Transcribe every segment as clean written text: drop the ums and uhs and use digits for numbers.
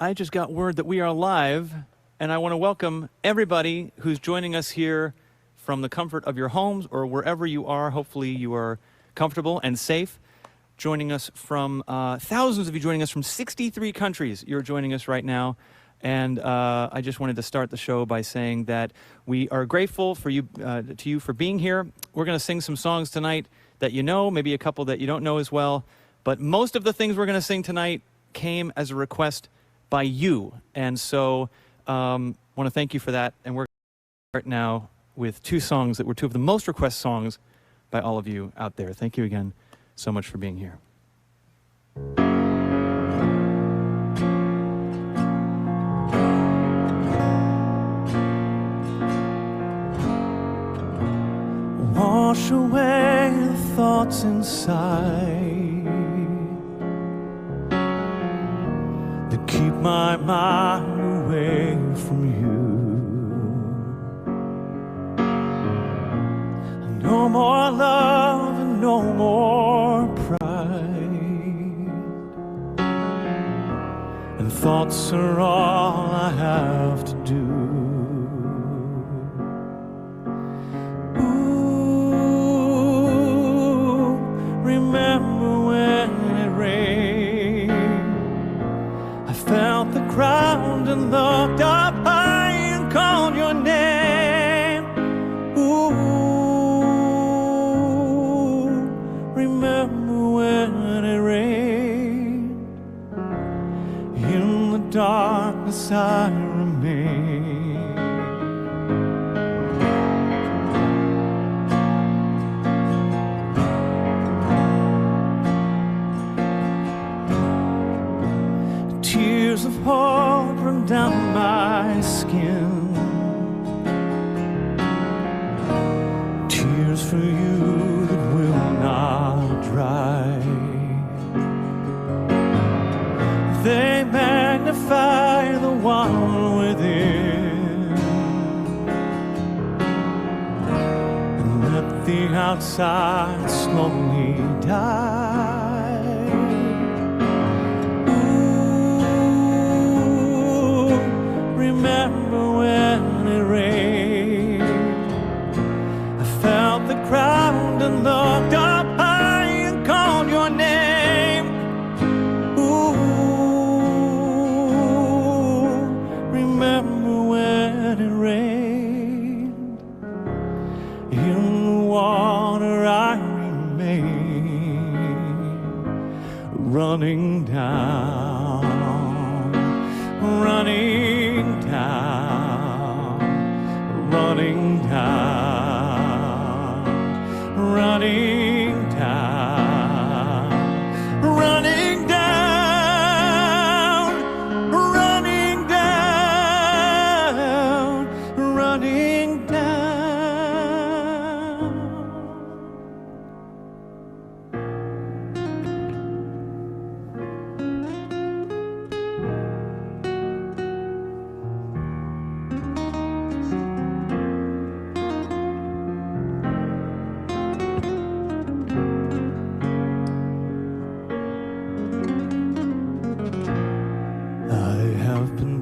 I just got word that we are live, and I want to welcome everybody who's joining us here from the comfort of your homes or wherever you are. Hopefully you are comfortable and safe. Joining us from, thousands of you joining us from 63 countries. You're joining us right now. And I just wanted to start the show by saying that we are grateful for you, to you for being here. We're going to sing some songs tonight that you know, maybe a couple that you don't know as well. But most of the things we're going to sing tonight came as a request by you. And so I want to thank you for that. And we're going to start now with two songs that were two of the most requested songs by all of you out there. Thank you again so much for being here. Wash away the thoughts inside that keep my mind away from you. No more love and no more pride, and thoughts are all I have to do. Remember when it rained, I felt the ground and looked up high and called your name. Ooh, remember when it rained, in the darkness I remain. Tears of hope run down my skin, tears for you that will not dry. They magnify the one within and let the outside slowly die. Remember when it rained, I felt the ground and looked up high and called your name. Ooh, remember when it rained, in the water I remain, running down, running down, running down, running down, running down, running down, running down.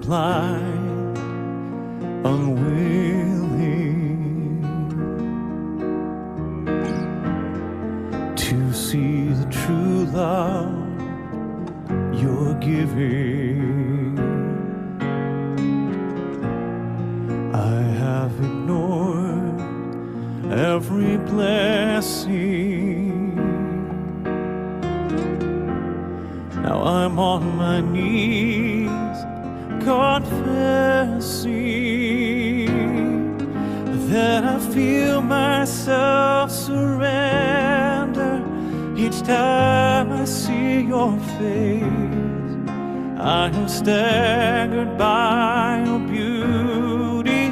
Blind, unwilling to see the true love you're giving. I have ignored every blessing. Now I'm on my knees confessing that I feel myself surrender each time I see your face. I am staggered by your beauty,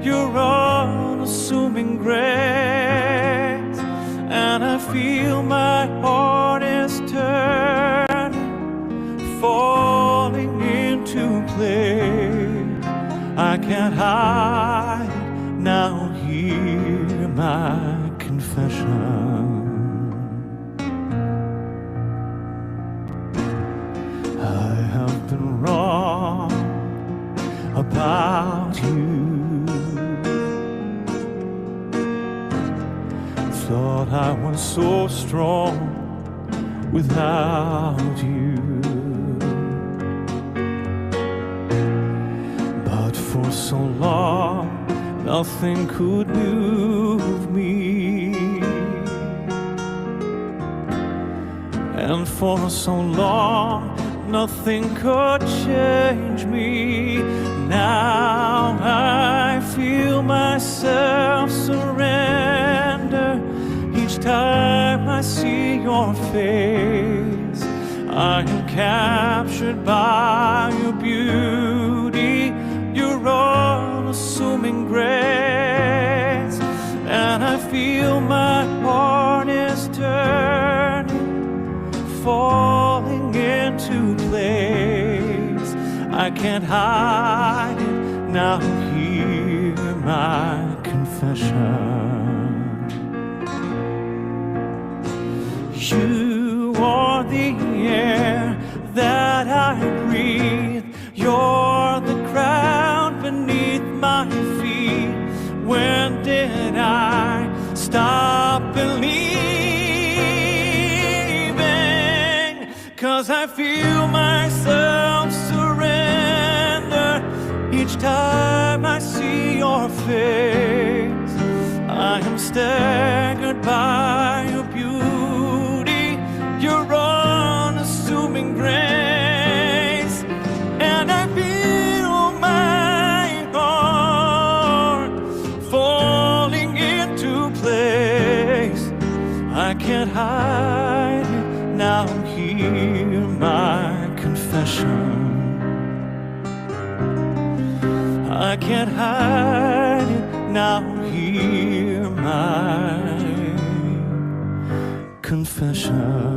your unassuming grace, and I feel my heart is turning, falling into place. I can't hide, now hear my confession. I have been wrong about you. Thought I was so strong without you, but for so long nothing could move me, and for so long nothing could change me. Now I feel myself surrender each time I see your face. I am captured by your beauty, your unassuming grace, and I feel my heart is turning, falling into place. I can't hide it, now hear my confession. You are the air that I breathe. You're the ground beneath my feet. When did I stop believing? 'Cause I feel myself surrender each time I see your face. I am staggered by your beauty, your unassuming grace, and I feel my heart falling into place. I can't hide it, now hear my confession. I can't hide it, now hear my confession.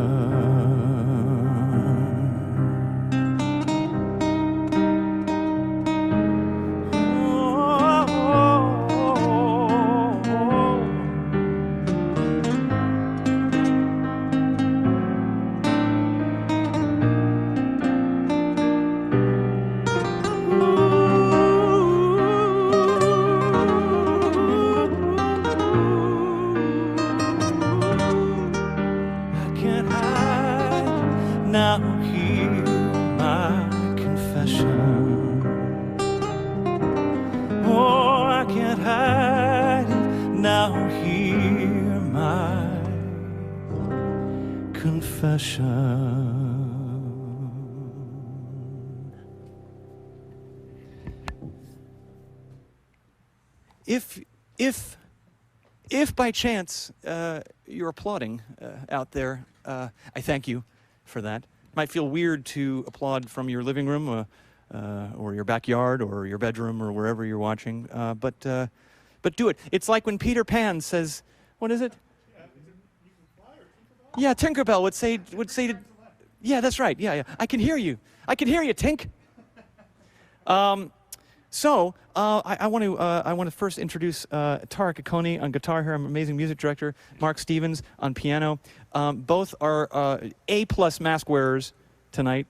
Now hear my confession. Oh, I can't hide it. Now hear my confession. If by chance you're applauding out there, I thank you for that. It might feel weird to applaud from your living room or your backyard or your bedroom or wherever you're watching, but do it. It's like when Peter Pan says, what is it? Yeah, Tinkerbell would say to, yeah, that's right. Yeah. I can hear you. I can hear you, Tink. So I want to first introduce Tariqh Akoni on guitar here. I'm an amazing music director. Mark Stevens on piano. Both are A+ mask wearers tonight.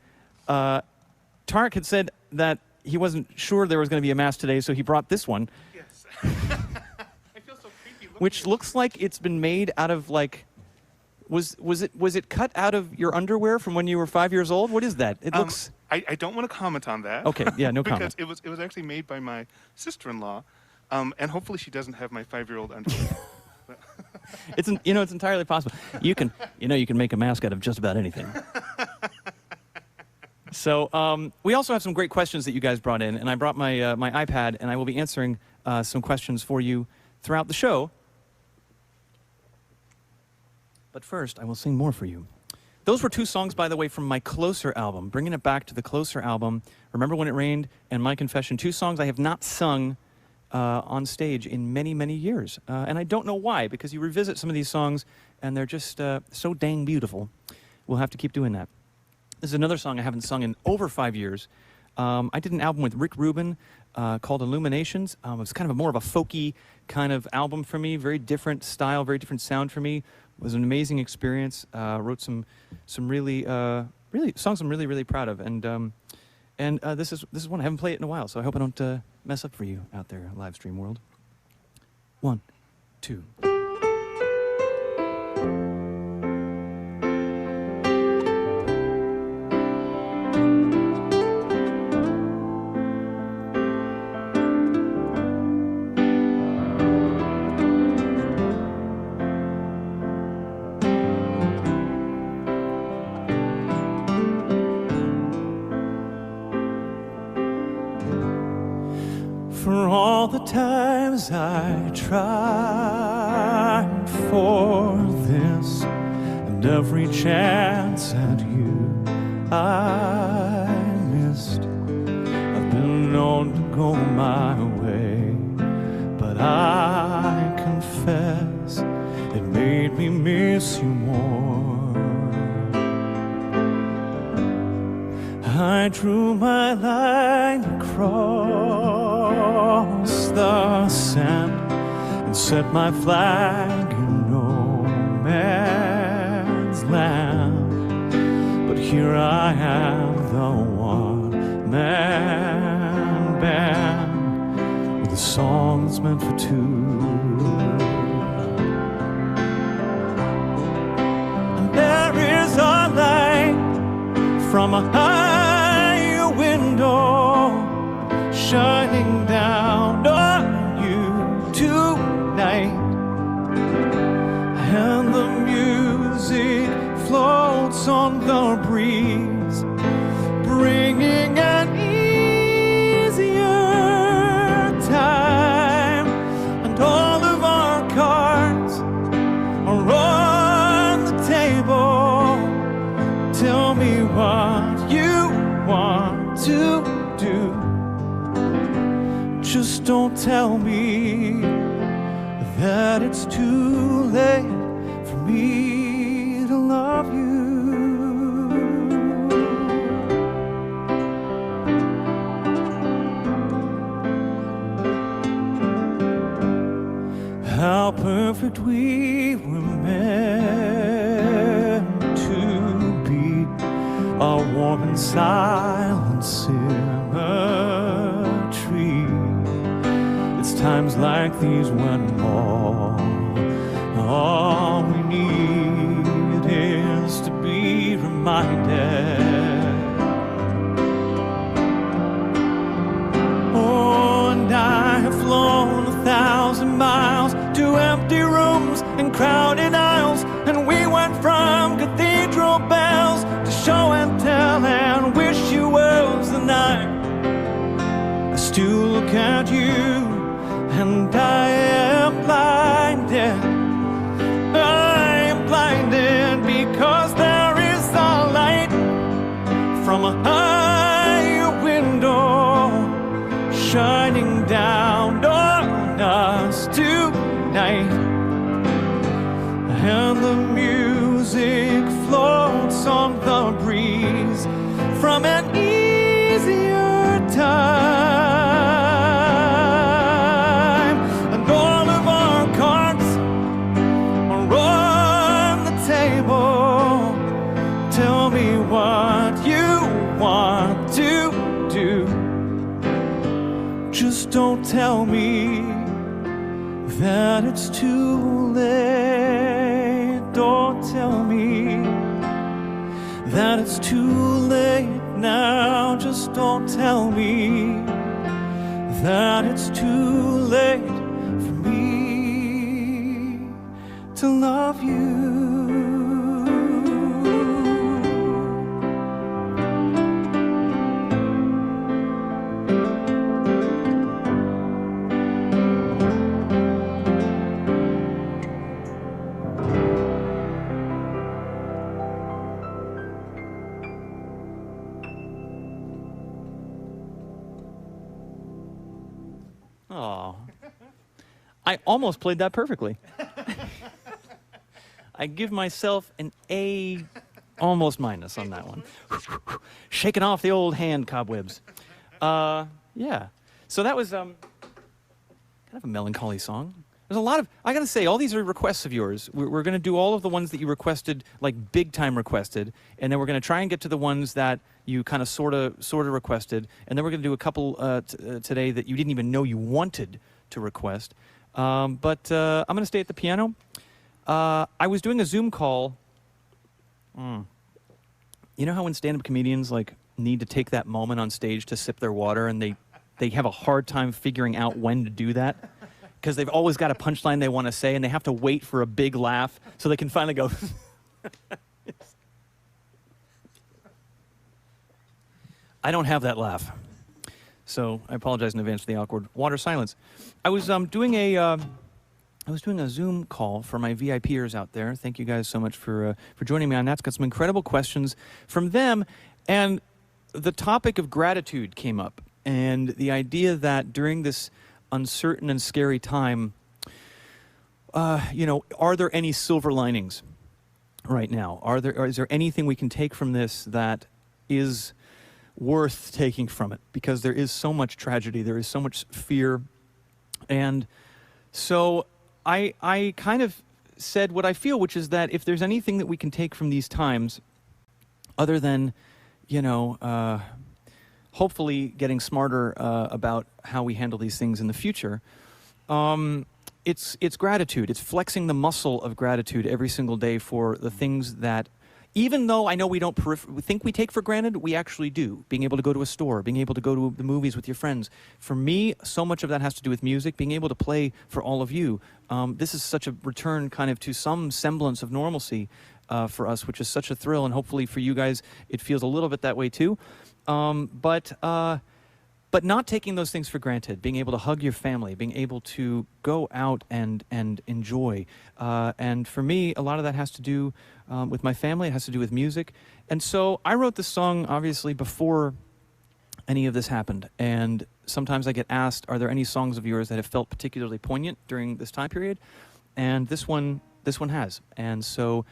Tariqh had said that he wasn't sure there was going to be a mask today, so he brought this one. Yes. I feel so creepy looking. Which looks like it's been made out of like. Was it cut out of your underwear from when you were 5 years old? What is that? It looks. I don't want to comment on that. Okay, yeah, no comment. Because it was actually made by my sister-in-law, and hopefully she doesn't have my 5-year-old underwear. It's entirely possible. You can make a mask out of just about anything. So we also have some great questions that you guys brought in, and I brought my my iPad, and I will be answering some questions for you throughout the show. But first, I will sing more for you. Those were two songs, by the way, from my Closer album, bringing it back to the Closer album. Remember When It Rained and My Confession, two songs I have not sung on stage in many, many years. And I don't know why, because you revisit some of these songs, and they're just so dang beautiful. We'll have to keep doing that. This is another song I haven't sung in over 5 years. I did an album with Rick Rubin called Illuminations. It was kind of more of a folky kind of album for me, very different style, very different sound for me. It was an amazing experience. Wrote some really songs I'm really proud of, and And this is one I haven't played it in a while, so I hope I don't mess up for you out there, live stream world. 1, 2. For all the times I tried for this, and every chance at you I missed, I've been known to go my way, but I confess it made me miss you more. I drew my line across the sand and set my flag in no man's land. But here I am, the one-man band, with a song that's meant for two. And there is a light from a higher window shining down on you tonight, and the music floats on the breeze, bringing an easier time, and all of our cards are on the table. Tell me what you want to do. Just don't tell me that it's too late for me to love you. How perfect we were meant to be, our warm and silent symmetry. It's times like these when all we need is to be reminded. Oh, and I have flown 1,000 miles to empty rooms and crowded aisles, and we went from cathedral bells to show and tell and wish you was the night. I still look at you and I am blinded. I am blinded because there is a light from a higher window shining down on us tonight, and the music floats on the breeze from an easier time, and all of our cards are on the table. Tell me what you want to do. Just don't tell me that it's too late. Don't tell me that it's too late now. Just don't tell me that it's too late for me to love you. Oh, I almost played that perfectly. I give myself an A almost minus on that one. Shaking off the old hand cobwebs. Yeah. So that was kind of a melancholy song. There's a lot of, I gotta say, all these are requests of yours. We're gonna do all of the ones that you requested, like big time requested, and then we're gonna try and get to the ones that you kind of sorta requested, and then we're gonna do a couple today that you didn't even know you wanted to request. But I'm gonna stay at the piano. I was doing a Zoom call. You know how when stand-up comedians like need to take that moment on stage to sip their water, and they have a hard time figuring out when to do that? Because they've always got a punchline they want to say, and they have to wait for a big laugh so they can finally go. I don't have that laugh, so I apologize in advance for the awkward water silence. I was doing a Zoom call for my VIPers out there. Thank you guys so much for joining me on that. It's got some incredible questions from them, and the topic of gratitude came up, and the idea that during this uncertain and scary time, are there any silver linings right now? Is there anything we can take from this that is worth taking from it? Because there is so much tragedy, there is so much fear, and so I kind of said what I feel, which is that if there's anything that we can take from these times, other than, hopefully getting smarter about how we handle these things in the future, it's gratitude. It's flexing the muscle of gratitude every single day for the things that, even though I know we don't think we take for granted, we actually do. Being able to go to a store, being able to go to the movies with your friends. For me, so much of that has to do with music, being able to play for all of you. This is such a return kind of to some semblance of normalcy for us, which is such a thrill, and hopefully for you guys it feels a little bit that way too. But not taking those things for granted, being able to hug your family, being able to go out and enjoy. And for me, a lot of that has to do with my family. It has to do with music. And so I wrote this song, obviously, before any of this happened. And sometimes I get asked, are there any songs of yours that have felt particularly poignant during this time period? And this one has. And so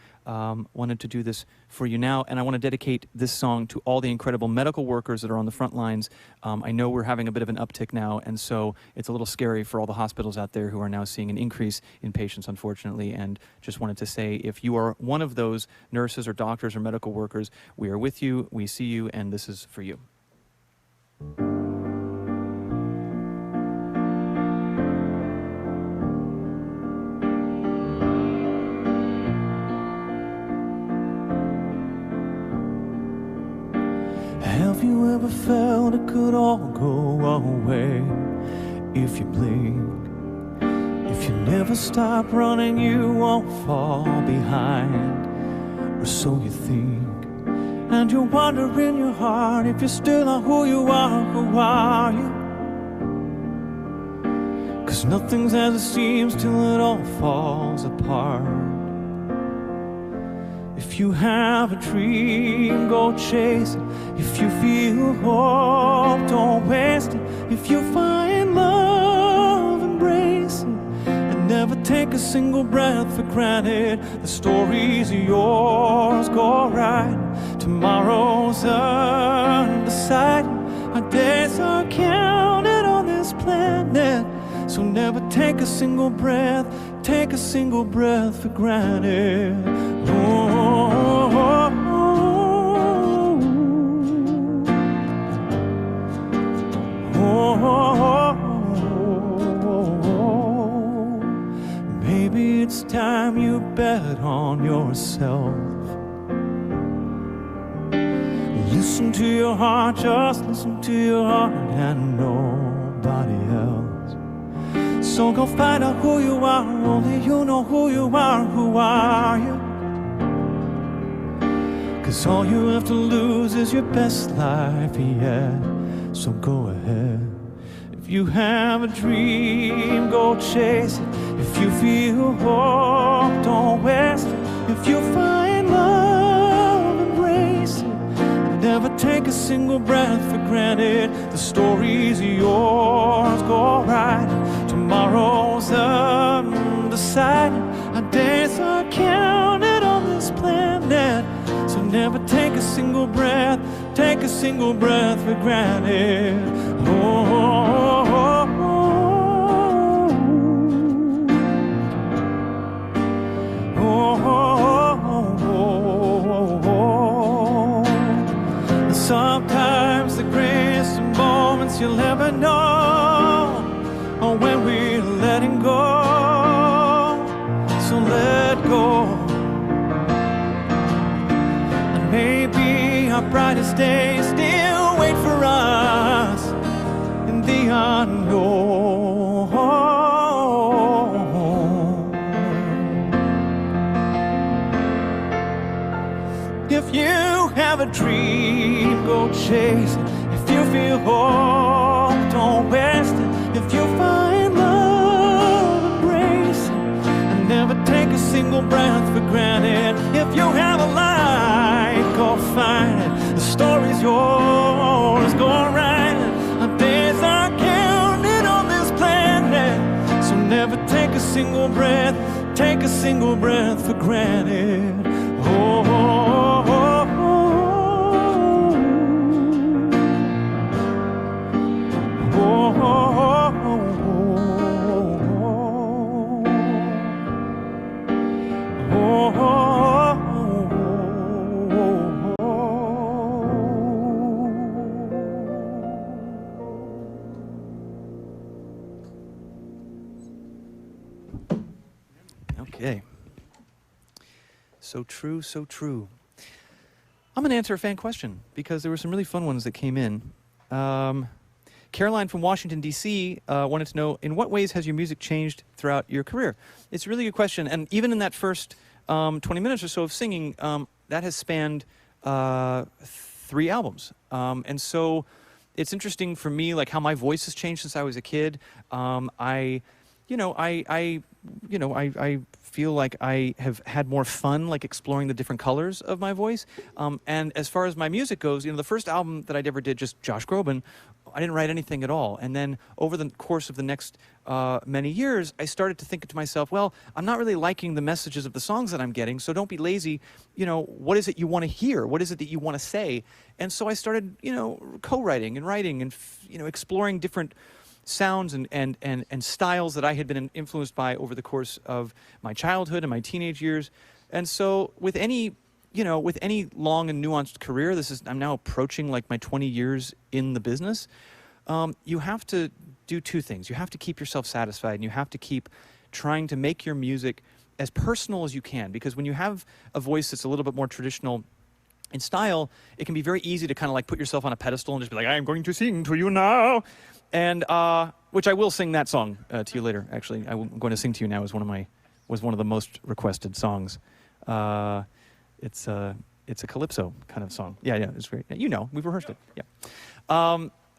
wanted to do this for you now, and I want to dedicate this song to all the incredible medical workers that are on the front lines. I know we're having a bit of an uptick now, and so it's a little scary for all the hospitals out there who are now seeing an increase in patients, unfortunately, and just wanted to say, if you are one of those nurses or doctors or medical workers, we are with you, we see you, and this is for you. Have you ever felt it could all go away if you blink? If you never stop running, you won't fall behind, or so you think. And you wonder in your heart if you're still not who you are you? 'Cause nothing's as it seems till it all falls apart. If you have a dream, go chase it. If you feel hope, don't waste it. If you find love, embrace it. And never take a single breath for granted. The story's yours, go right. Tomorrow's undecided. Our days are counted on this planet. So never take a single breath for granted. Maybe it's time you bet on yourself. Listen to your heart, just listen to your heart and nobody else. So go find out who you are, only you know who you are you? 'Cause all you have to lose is your best life yet, so go ahead. If you have a dream, go chase it. If you feel hope, don't waste it. If you find love, embrace it. Never take a single breath for granted. The story's yours, go right. Tomorrow's undecided. Our days are counted on this planet. So never take a single breath for granted. Sometimes the greatest moments you'll ever know are when we're letting go. So let go. And maybe our brightest days still wait for us in the unknown. If you have a dream, go chase it. If you feel hope, don't waste it. If you find love, embrace it. And never take a single breath for granted. If you have a light, go find it. The story's yours, go write it. Our days are counted on this planet. So never take a single breath for granted. Oh, oh, oh, oh. Okay. So true, so true. I'm going to answer a fan question because there were some really fun ones that came in. Caroline from Washington, D.C. Wanted to know, in what ways has your music changed throughout your career? It's a really good question. And even in that first 20 minutes or so of singing, that has spanned 3 albums. And so it's interesting for me, like how my voice has changed since I was a kid. I feel like I have had more fun, like exploring the different colors of my voice. And as far as my music goes, the first album that I ever did, just Josh Groban, I didn't write anything at all. And then over the course of the next many years, I started to think to myself, well, I'm not really liking the messages of the songs that I'm getting, so don't be lazy. What is it you want to hear? What is it that you want to say? And so I started, co-writing and writing and, exploring different sounds and styles that I had been influenced by over the course of my childhood and my teenage years. And so with any long and nuanced career, I'm now approaching like my 20 years in the business. You have to do 2 things. You have to keep yourself satisfied, and you have to keep trying to make your music as personal as you can, because when you have a voice that's a little bit more traditional in style, it can be very easy to kind of like put yourself on a pedestal and just be like, I'm going to sing to you now. And which I will sing that song to you later. Actually, I'm going to sing to you now was one of the most requested songs. It's a calypso kind of song. Yeah, it's great. We've rehearsed it. Yeah.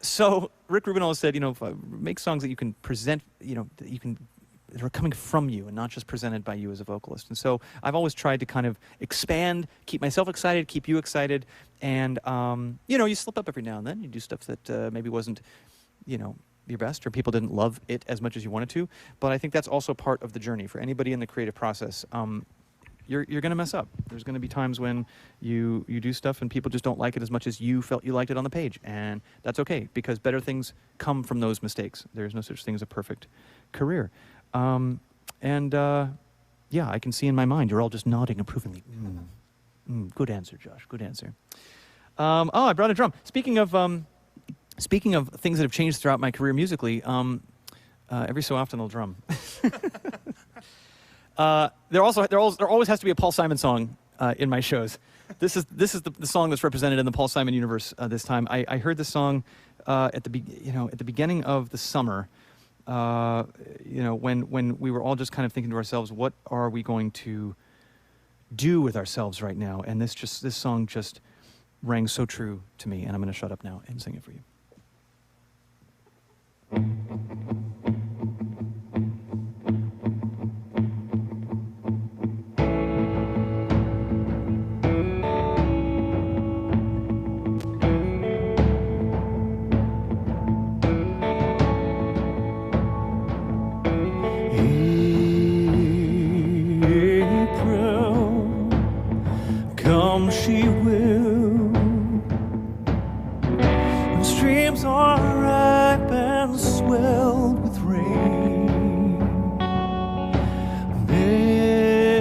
So Rick Rubin said, make songs that you can present, that are coming from you and not just presented by you as a vocalist. And so I've always tried to kind of expand, keep myself excited, keep you excited, and you slip up every now and then. You do stuff that maybe wasn't, your best, or people didn't love it as much as you wanted to. But I think that's also part of the journey for anybody in the creative process. You're going to mess up. There's going to be times when you do stuff and people just don't like it as much as you felt you liked it on the page. And that's okay, because better things come from those mistakes. There's no such thing as a perfect career. Yeah, I can see in my mind, you're all just nodding approvingly. Good answer, Josh, good answer. I brought a drum. Speaking of things that have changed throughout my career musically, every so often I'll drum. There always has to be a Paul Simon song in my shows. This is the song that's represented in the Paul Simon universe this time. I heard this song at the beginning of the summer. When we were all just kind of thinking to ourselves, what are we going to do with ourselves right now? And this song just rang so true to me, and I'm going to shut up now and sing it for you. She will, and streams are ripe and swelled with rain. May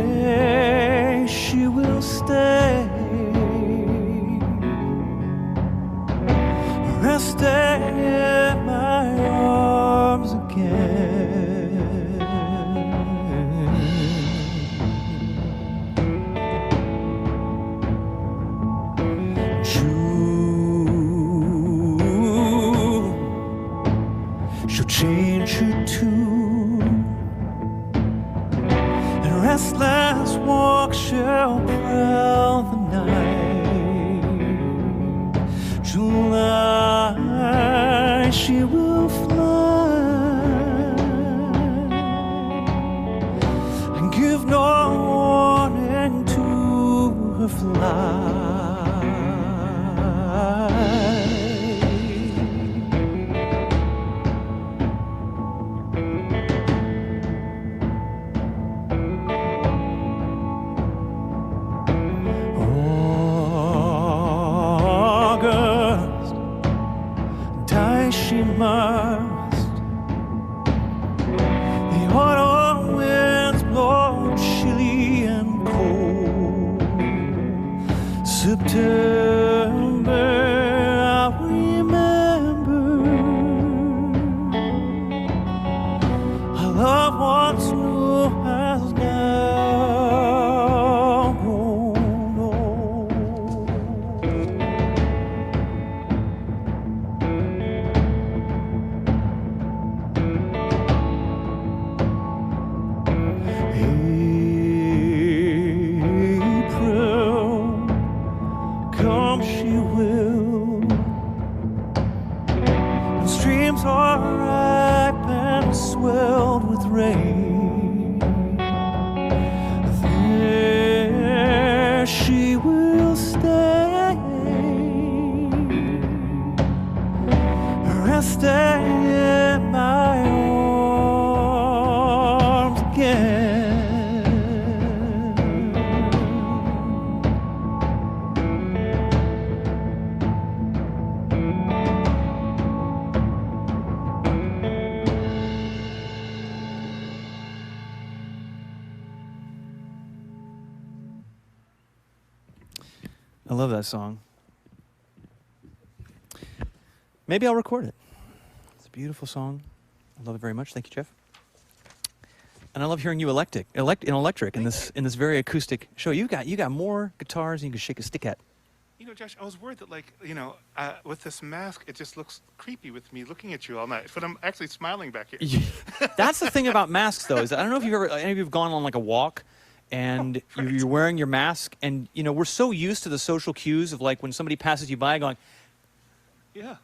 she will stay, resting in my arms again. June, she'll change her tune, and restless walk shall prowl the night. July, she will fly and give no warning to her flight. August, die she must. The autumn winds blow chilly and cold. September, I remember our love once new has now grown old. April, come she will, and streams are ripe and swelled with rain. There she will stay, resting in my arms again. I love that song. Maybe I'll record it. It's a beautiful song. I love it very much. Thank you, Jeff. And I love hearing you electric in this very acoustic show. You got more guitars than you can shake a stick at. You know, Josh, I was worried that, like, with this mask, it just looks creepy with me looking at you all night. But I'm actually smiling back here. That's the thing about masks, though. Is that I don't know if any of you have gone on like a walk, and you're wearing your mask, and we're so used to the social cues of like when somebody passes you by, going, Yeah.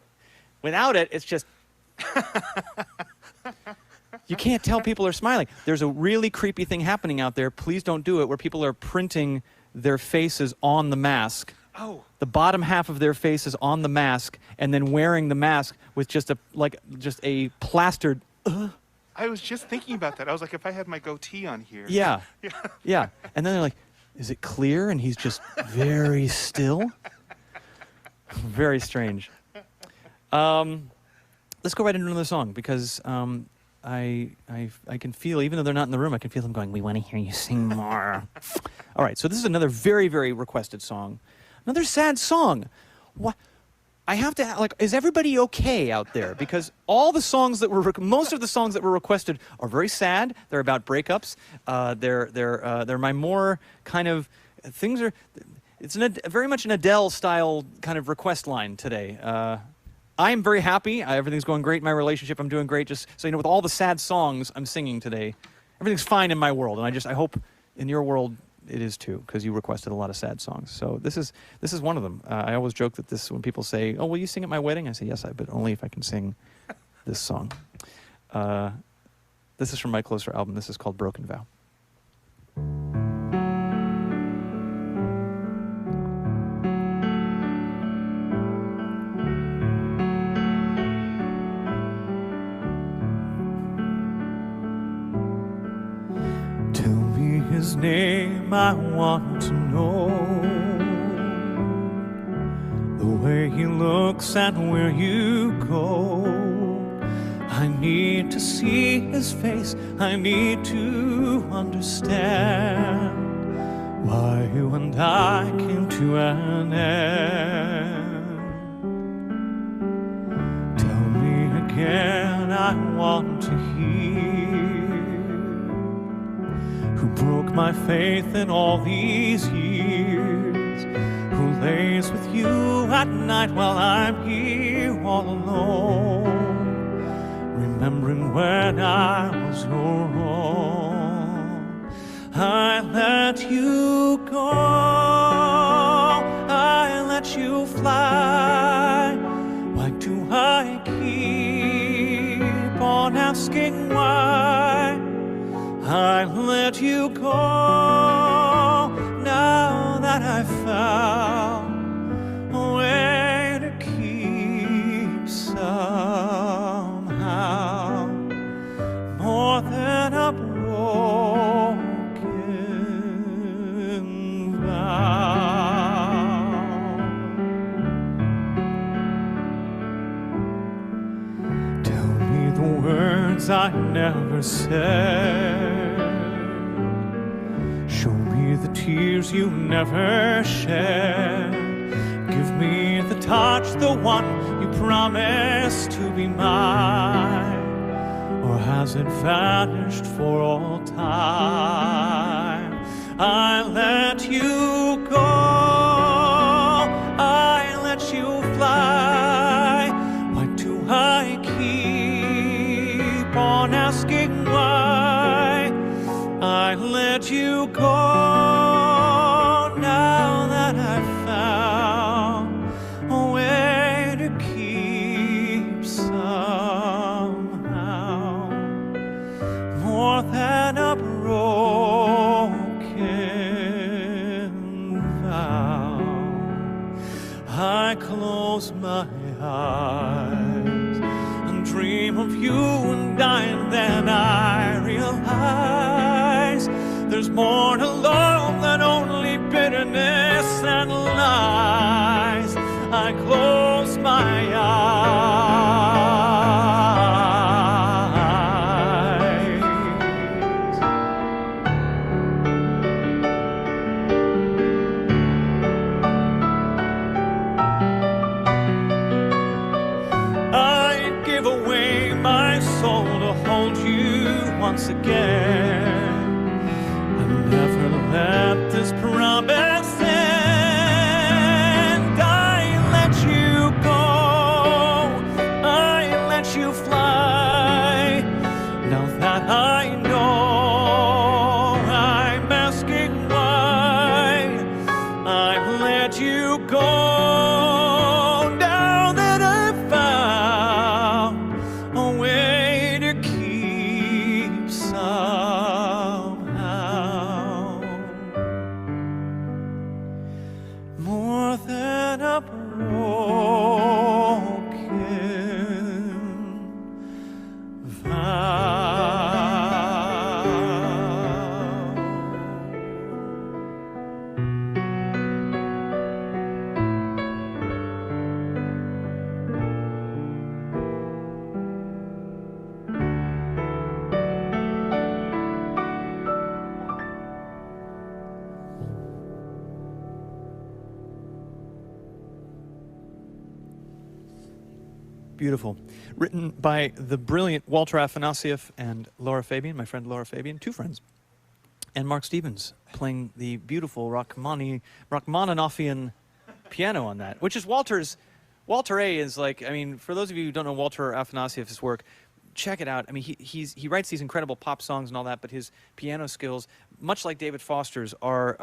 Without it, it's just you can't tell people are smiling. There's a really creepy thing happening out there. Please don't do it, where people are printing their faces on the mask. Oh. The bottom half of their face is on the mask, and then wearing the mask with just a plastered. I was just thinking about that. I was like, if I had my goatee on here. Yeah. Yeah. And then they're like, is it clear? And he's just very still. Very strange. Let's go right into another song, because I can feel, even though they're not in the room, I can feel them going, we want to hear you sing more. All right, so this is another very, very requested song. Another sad song. What? I have to, like, is everybody okay out there? Because all the songs that were, most of the songs that were requested are very sad. They're about breakups. They're my more kind of, things are, it's very much an Adele-style kind of request line today. I'm very happy. Everything's going great in my relationship. I'm doing great. Just so you know, with all the sad songs I'm singing today, everything's fine in my world. And I hope in your world it is too, because you requested a lot of sad songs. So this is one of them. I always joke that when people say, "Oh, will you sing at my wedding?" I say, "Yes, but only if I can sing this song." This is from my closer album. This is called "Broken Vow." His name I want to know, the way he looks and where you go. I need to see his face, I need to understand why you and I came to an end. I want to hear, who broke my faith in all these years, who lays with you at night while I'm here all alone, remembering when I was your own. I let you go, I let you fly. Why do I keep on asking why? I let you go now that I found a way to keep somehow more than a broken vow. Tell me the words I never said, show me the tears you never shed. Give me the touch, the one you promised to be mine. Or has it vanished for all time? I let you go, I let you fly. Why do I keep on asking why? I let you go now that I found a way to keep somehow more than a broken vow. I close my eyes and dream of you and then I realize there's more to love than only bitterness and lies. I close my eyes. I'd give away my soul to hold you once again. Never let this promise end. I let you go, I let you fly. Now that I know I'm asking why, I let you go. Now that I've found a way to keep somehow more than a broken vow. Beautiful. Written by the brilliant Walter Afanasieff and Laura Fabian, my friend Laura Fabian, two friends. And Mark Stevens playing the beautiful Rachmaninovian piano on that, which is Walter's. Walter A is like, I mean, for those of you who don't know Walter Afanasieff's work, check it out. I mean, he writes these incredible pop songs and all that, but his piano skills, much like David Foster's, are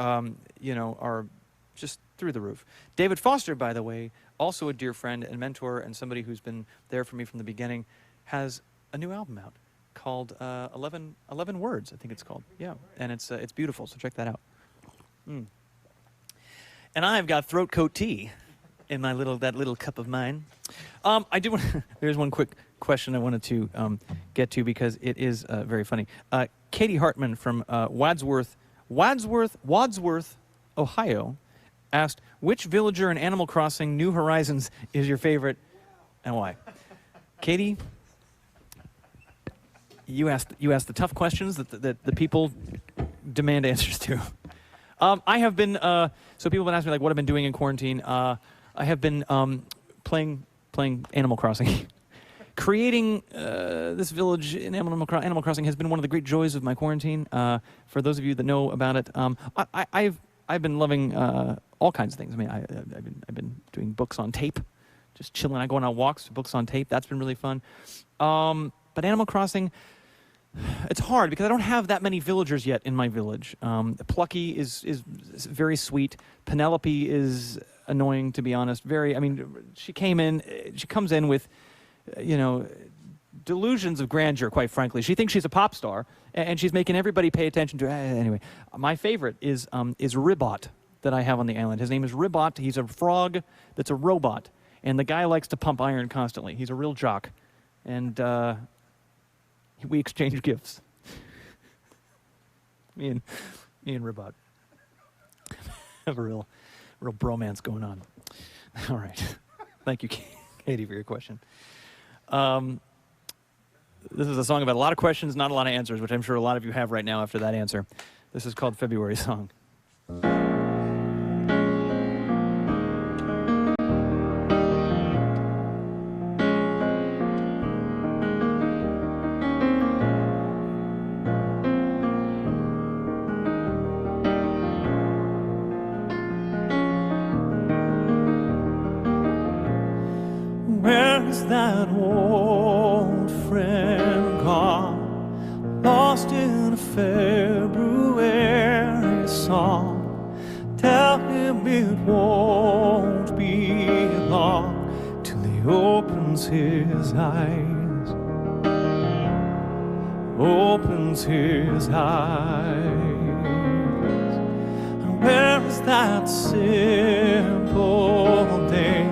just through the roof. David Foster, by the way, also a dear friend and mentor and somebody who's been there for me from the beginning, has a new album out called 11 Words, I think it's called. Yeah, and it's beautiful, so check that out. And I've got throat coat tea in my little cup of mine. I do want there's one quick question I wanted to get to because it is very funny. Katie Hartman from Wadsworth, Ohio, asked, which villager in Animal Crossing New Horizons is your favorite and why? Katie, you asked the tough questions that the people demand answers to. I have been, so people have been asking me, like, what I've been doing in quarantine. I have been playing Animal Crossing. creating this village in Animal Crossing has been one of the great joys of my quarantine. For those of you that know about it, I've been loving all kinds of things. I mean, I've been doing books on tape, just chilling. I go on walks, books on tape. That's been really fun. But Animal Crossing, it's hard because I don't have that many villagers yet in my village. Plucky is very sweet. Penelope is annoying, to be honest. She comes in with, delusions of grandeur, quite frankly. She thinks she's a pop star, and she's making everybody pay attention to her. Anyway, my favorite is Ribbot that I have on the island. His name is Ribbot. He's a frog that's a robot, and the guy likes to pump iron constantly. He's a real jock, and we exchange gifts. me and Ribbot have a real bromance going on. All right. Thank you, Katie, for your question. This is a song about a lot of questions, not a lot of answers, which I'm sure a lot of you have right now after that answer. This is called February Song. Where's that old friend gone, lost in a February song? Tell him it won't be long till he opens his eyes, opens his eyes. And where is that simple day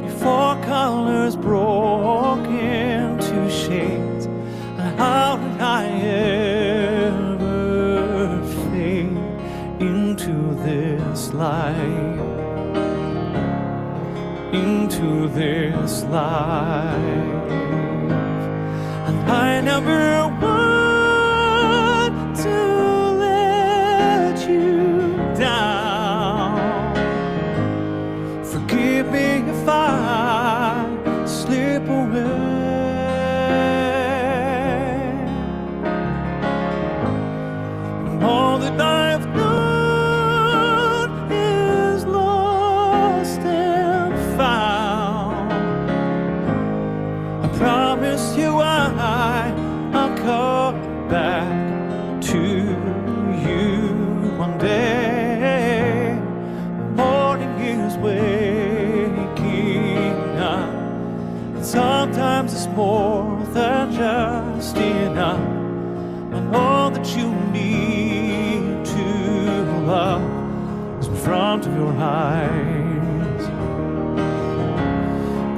before colors broke into shades? And how did I ever fade into this life, into this life? And I never want to let you down. Forgive me if I slip away. And all that I've known is lost and found. I promise you I'll come back to you one day. Morning is waking up, and sometimes it's more than just enough. And all that you need to love is in front of your eyes.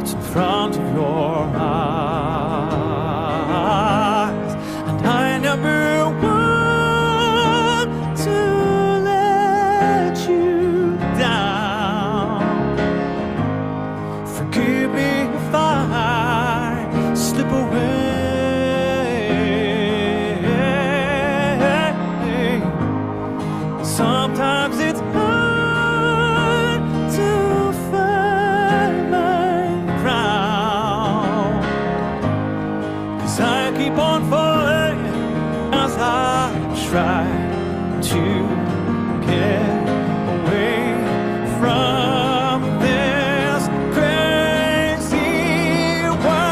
It's in front of your eyes. And I never want to let you down. Forgive me if I slip away. Sometimes it's hard to find my ground, 'cause I keep on falling as I try to get away from this crazy world.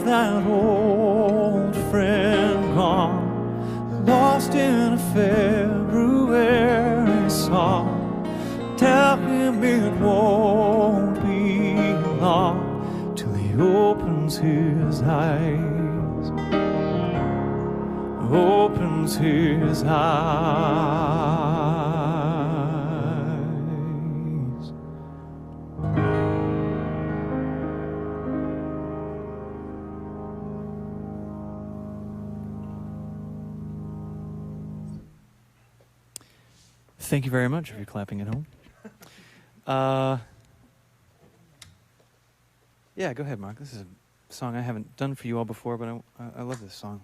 that old friend gone, lost in a February song? Tell him it won't be long till he opens his eyes, opens his eyes. Thank you very much if you're clapping at home. Yeah, go ahead, Mark. This is a song I haven't done for you all before, but I love this song.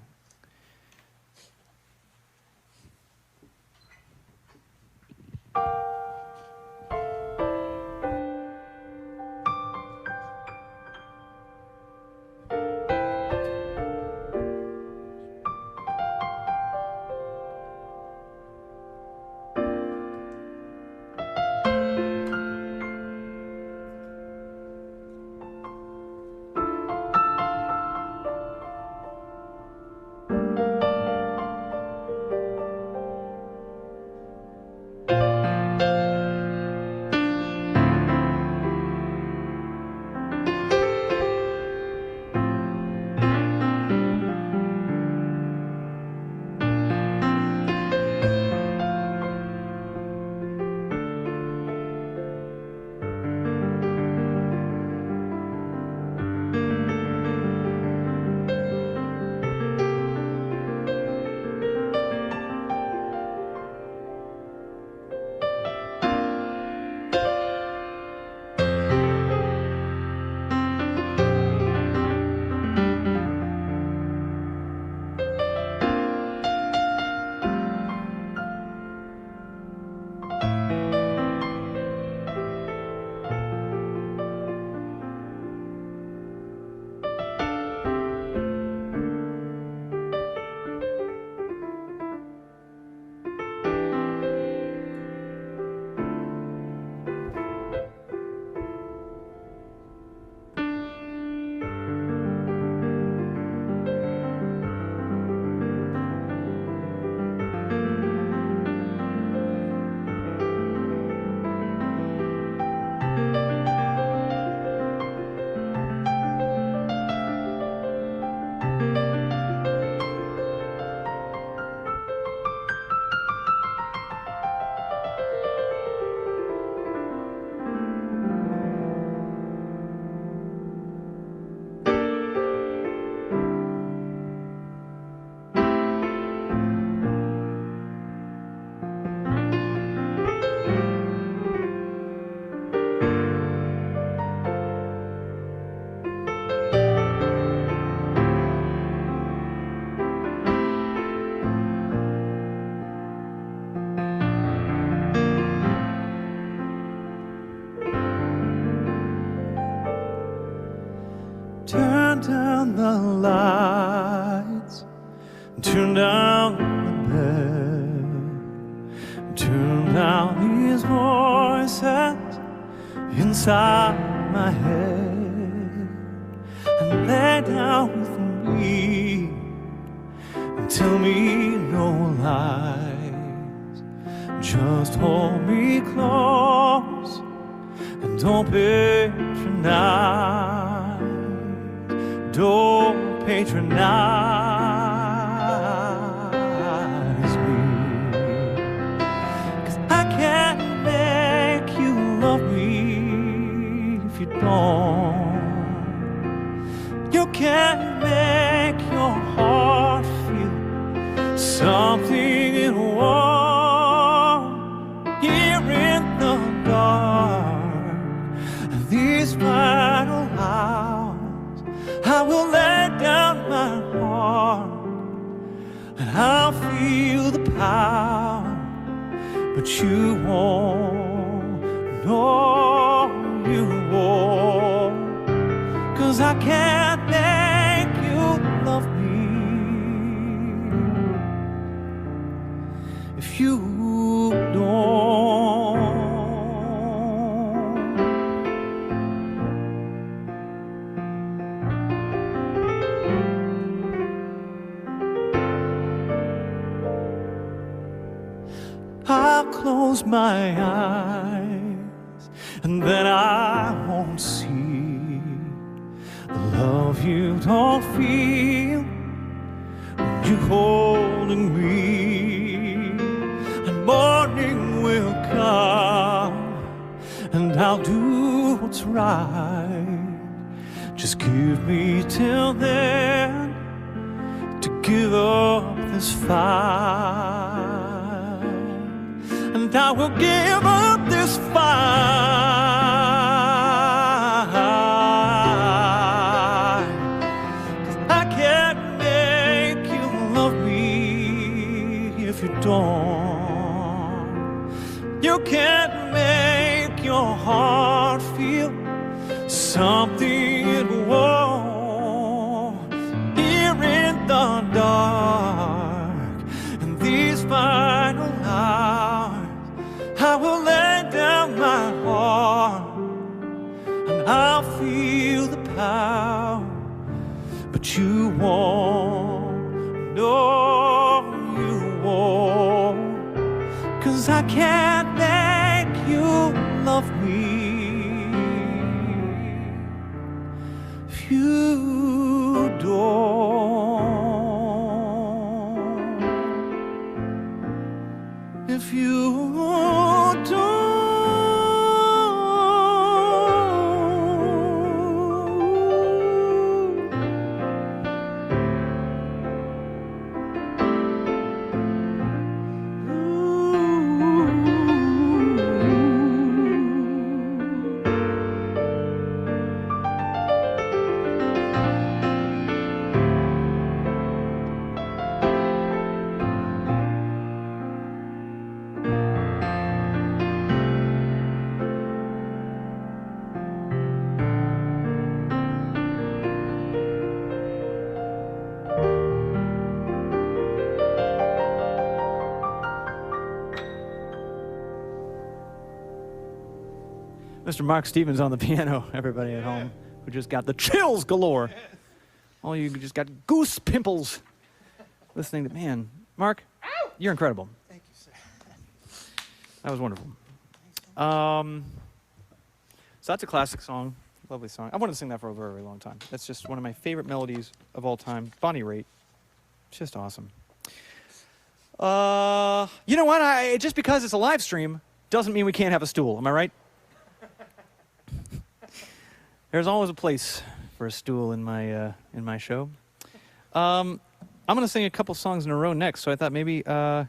Turn down the lights, turn down the bed, turn down these voices inside my head, and lay down with me and tell me no lies. Just hold me close and don't patronize. Don't patronize me, 'cause I can't make you love me if you don't. You can't make your heart feel something it won't. Here in the dark, these final hours, I will lay down my heart and I'll feel the power, but you won't, no, you won't, 'cause I can't make you love me if you don't. and then I won't see the love you don't feel when you're holding me. And morning will come, and I'll do what's right. Just give me till then to give up this fight, and I will give up this fight. 'Cause I can't make you love me if you don't. You can't make your heart feel something it won't. Here in the dark, in these final hours, I will lay down my heart, and I'll feel the power. But you won't, no, you won't. 'Cause I can't make you love me if you don't. If you don't. Mr. Mark Stevens on the piano, everybody at home, who just got the chills galore. All you just got goose pimples listening to, man, Mark, you're incredible. Thank you, sir. That was wonderful. So that's a classic song, lovely song. I wanted to sing that for a very, very long time. That's just one of my favorite melodies of all time. Bonnie Raitt, just awesome. You know what? Just because it's a live stream doesn't mean we can't have a stool. Am I right? There's always a place for a stool in my show. I'm going to sing a couple songs in a row next, so I thought maybe I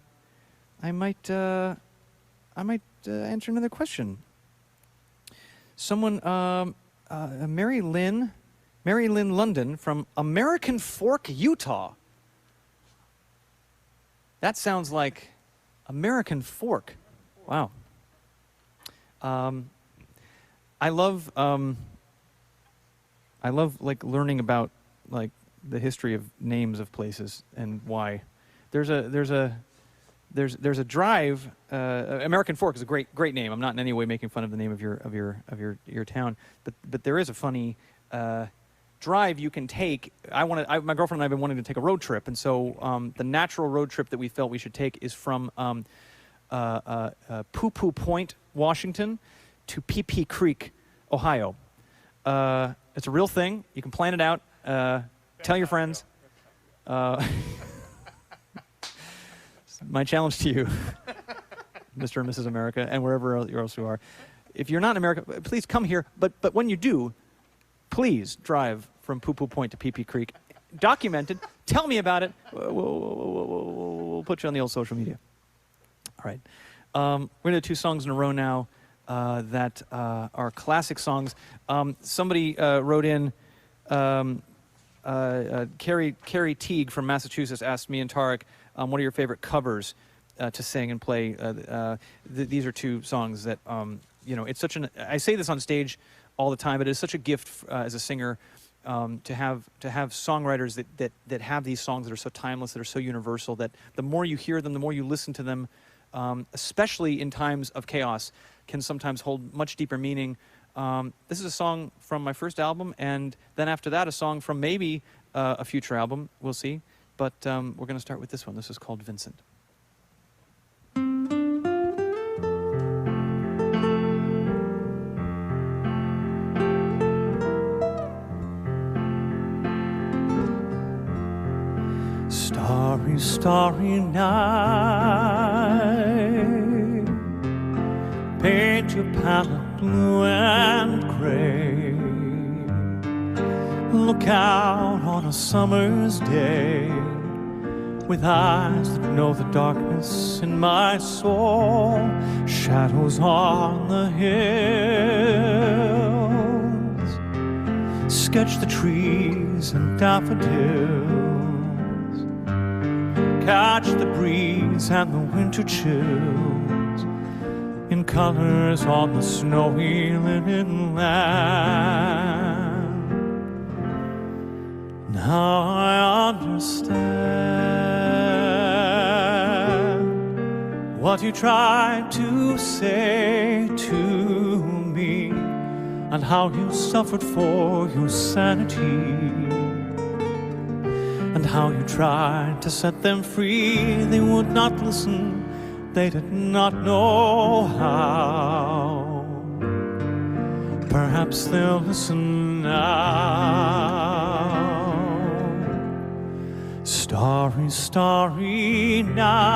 might answer another question. Someone, Mary Lynn London from American Fork, Utah. That sounds like American Fork. Wow. I love like learning about like the history of names of places and why. There's a drive. American Fork is a great name. I'm not in any way making fun of the name of your town, but there is a funny drive you can take. My girlfriend and I have been wanting to take a road trip, and so the natural road trip that we felt we should take is from Poo Poo Point, Washington, to Pee Pee Creek, Ohio. It's a real thing. You can plan it out. Tell your friends. My challenge to you, Mr. and Mrs. America, and wherever else you are, if you're not in America, please come here. But when you do, please drive from Poo Poo Point to Pee Pee Creek. Documented. Tell me about it. We'll put you on the old social media. All right. We're going to do 2 songs in a row now that are classic songs. Somebody wrote in, Carrie Teague from Massachusetts asked me and Tariq, what are your favorite covers to sing and play? These are 2 songs that, it's such an, I say this on stage all the time, but it is such a gift as a singer to have songwriters that have these songs that are so timeless, that are so universal, that the more you hear them, the more you listen to them, especially in times of chaos, can sometimes hold much deeper meaning. This is a song from my first album, and then after that, a song from maybe a future album. We'll see. But we're going to start with this one. This is called Vincent. starry night. Paint your palette blue and gray. Look out on a summer's day with eyes that know the darkness in my soul. Shadows on the hills. Sketch the trees and daffodils. Catch the breeze and the winter chills in colors on the snowy linen land. Now I understand what you tried to say to me, and how you suffered for your sanity, and how you tried to set them free. They would not listen, they did not know how. Perhaps they'll listen now. Starry, starry night,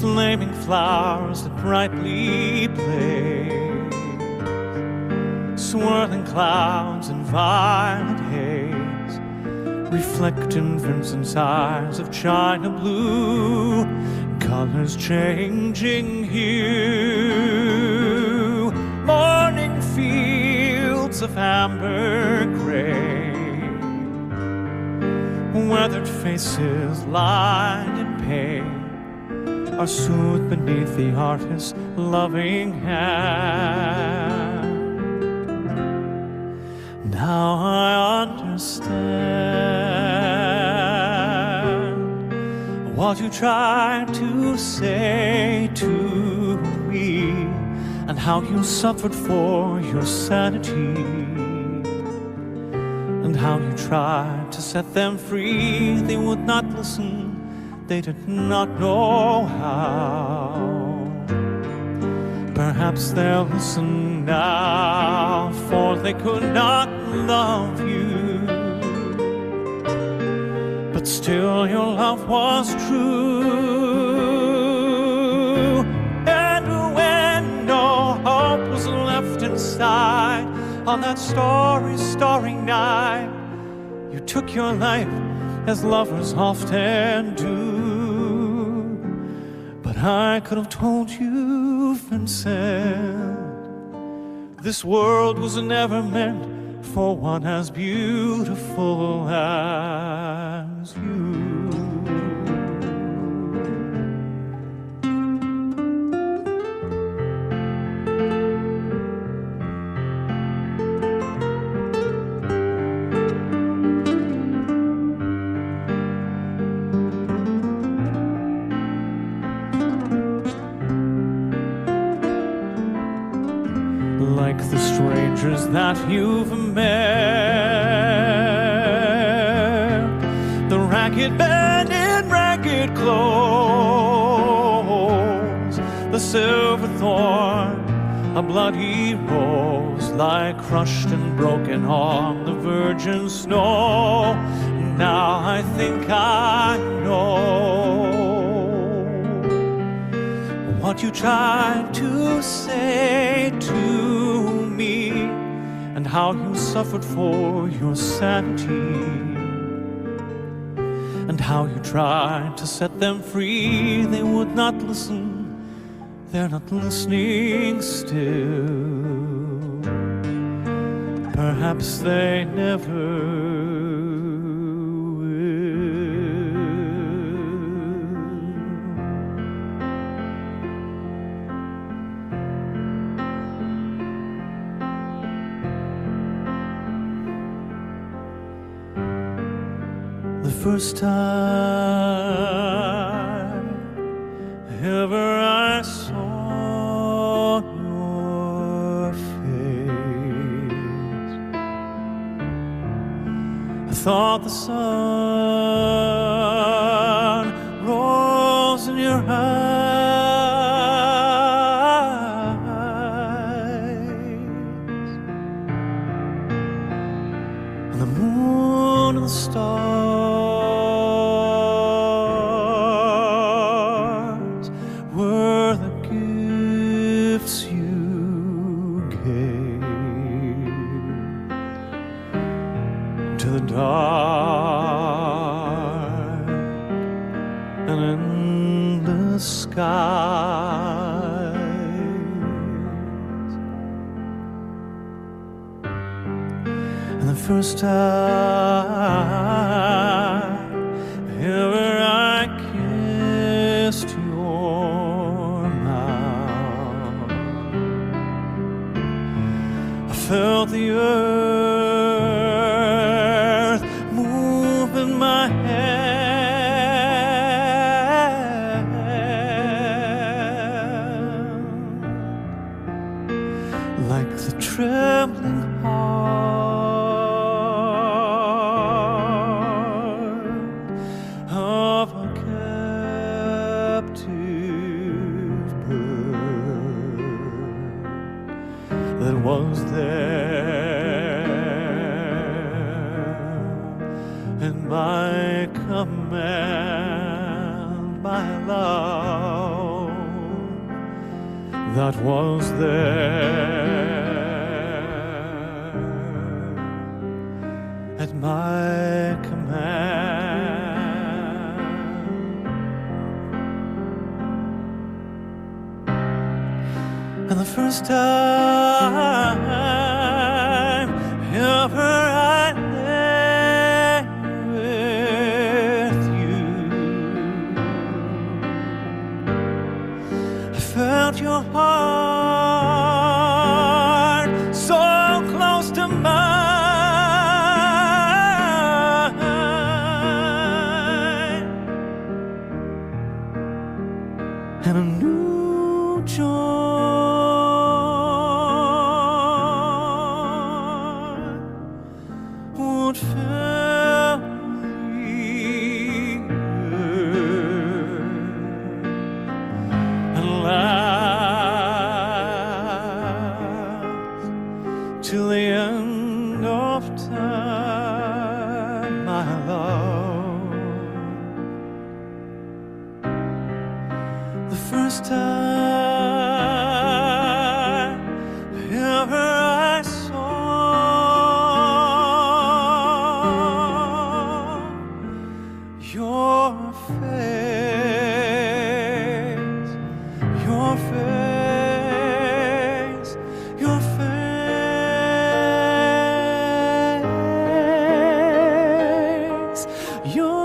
flaming flowers that brightly blaze, swirling clouds in violet haze, reflect in Vincent's eyes of china blue, colors changing hue, morning fields of amber gray, weathered faces lined in pain are soothed beneath the artist's loving hand. Now I understand what you tried to say to me, and how you suffered for your sanity, and how you tried to set them free. They would not listen, they did not know how. Perhaps they'll listen now, for they could not love you, but still your love was true. And when no hope was left inside, on that starry, starry night, you took your life as lovers often do. But I could have told you, Vincent, this world was never meant for one as beautiful as you. Like the strangers that you've met, the ragged men in ragged clothes, the silver thorn, a bloody rose, lie crushed and broken on the virgin snow. Now I think I know what you tried to say to me, and how you suffered for your sanity, and how you tried to set them free. They would not listen, they're not listening still. Perhaps they never first time ever I saw your face, I thought the sun rose in your eyes, and the moon and the stars gifts you gave to the dark and endless skies. And the first time ever I kissed your mouth, I felt the earth move in my hand, like the trembling heart of a captive bird that was there in my command, my love that was there at my command. And the first time ever I lay with you, I felt your heart so close to mine, and a new joy would fill the earth and last till the end of time, my love. The first time ever I saw your face, your face, your face, your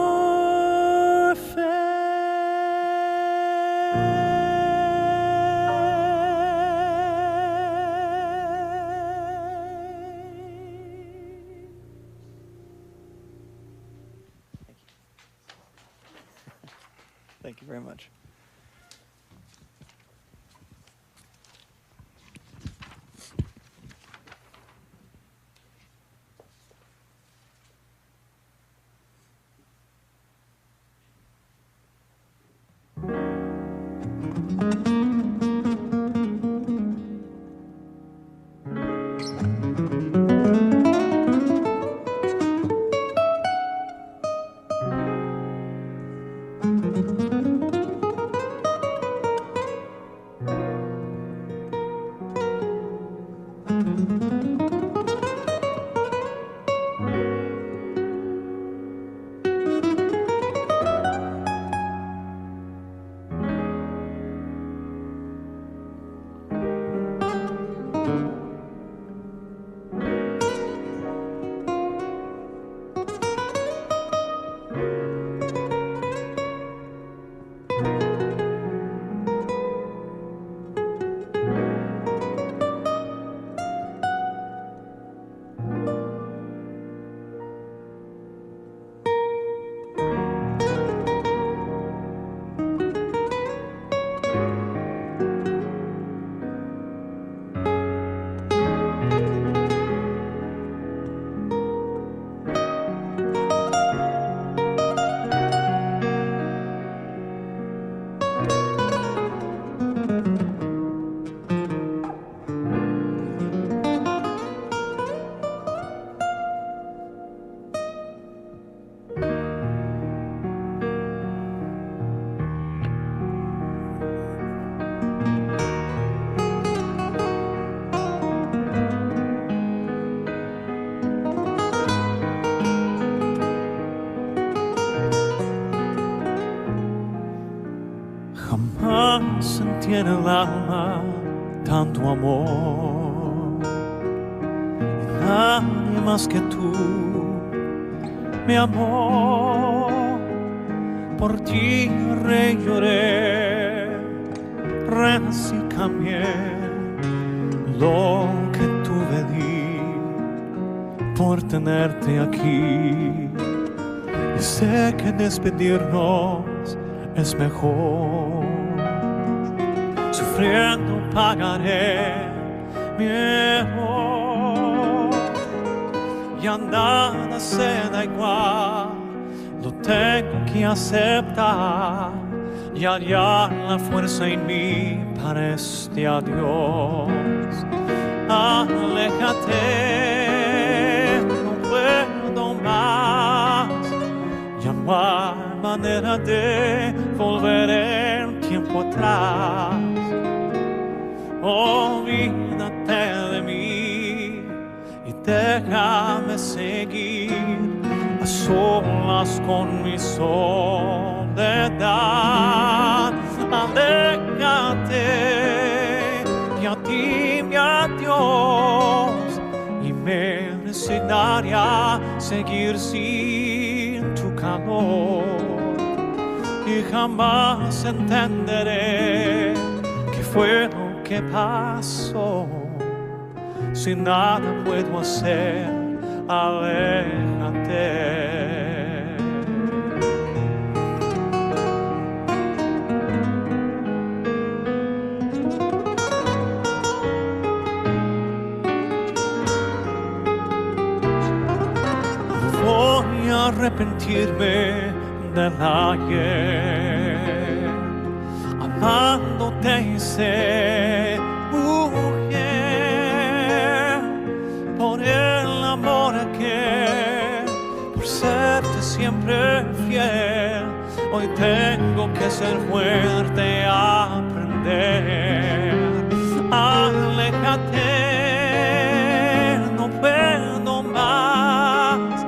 Thank you very much. en el alma tanto amor. Y nadie más que tú, mi amor. Por ti rey lloré, renací, cambié lo que tuve di por tenerte aquí. Y sé que despedirnos es mejor. Sufriendo pagaré mi error. Ya nada se da igual, lo tengo que aceptar y hallar la fuerza en mí para este adiós. Aléjate, no puedo más, ya no hay manera de volver el tiempo atrás. Olvídate de mí y déjame seguir a solas con mi soledad. Aléjate y a ti mi adiós, y me resignaría a seguir sin tu calor. Y jamás entenderé qué fue lo que pasó. Si nada puedo hacer, aléjate. No voy a arrepentirme del ayer, amándote hice mujer, por el amor que, por serte siempre fiel, hoy tengo que ser fuerte a aprender. Aléjate, no puedo más,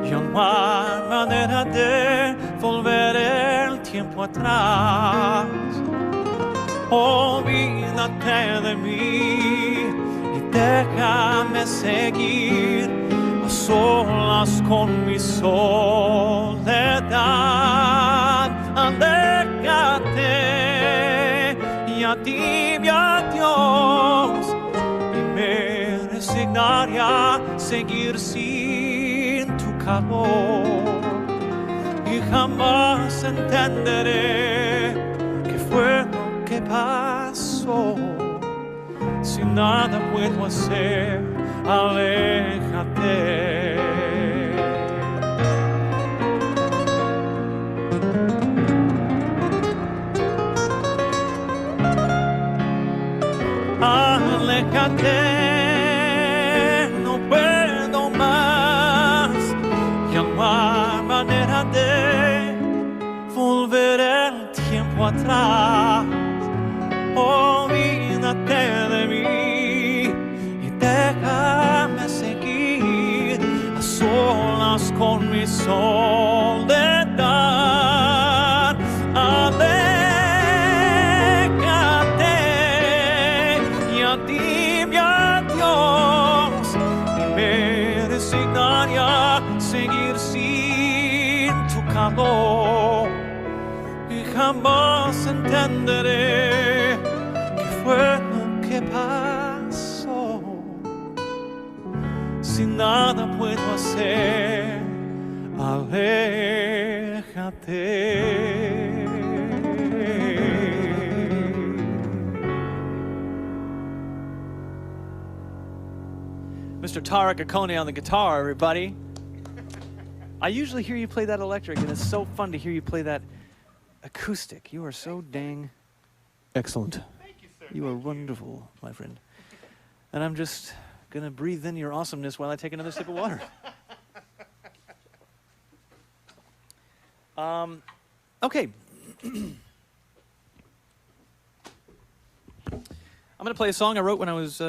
ya no hay manera de volver el tiempo atrás. Olvídate de mí y déjame seguir a solas con mi soledad. Aléjate y a ti mi adiós, y me resignaría a seguir sin tu calor. Y jamás entenderé qué fue lo que pasó. Si nada puedo hacer, aléjate. Aléjate, no puedo más, ya no hay manera de volver el tiempo atrás. Olvídate de mí y déjame seguir a solas con mi soledad. Aléjate y a ti mi adiós, y me resignaría a seguir sin tu calor. Y jamás entenderé qué fue lo que pasó. Si nada puedo hacer, aléjate. Mr. Tariqh Akoni on the guitar, everybody. I usually hear you play that electric, and it's so fun to hear you play that acoustic. You are so dang excellent. Thank you, sir. You are wonderful, my friend. And I'm just going to breathe in your awesomeness while I take another sip of water. Okay. I'm going to play a song I wrote when I was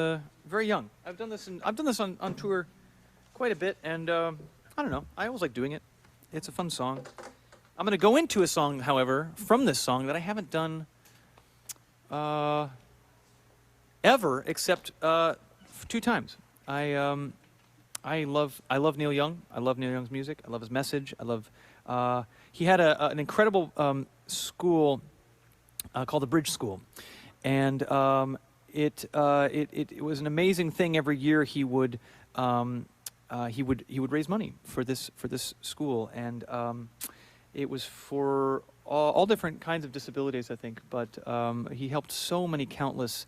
very young. I've done this on tour quite a bit, and I don't know. I always like doing it. It's a fun song. I'm going to go into a song, however, from this song that I haven't done ever, except 2 times. I love Neil Young. I love Neil Young's music. I love his message. I love. He had an incredible school called the Bridge School, and it was an amazing thing. Every year he would raise money for this school, and it was for all different kinds of disabilities, I think. But he helped so many countless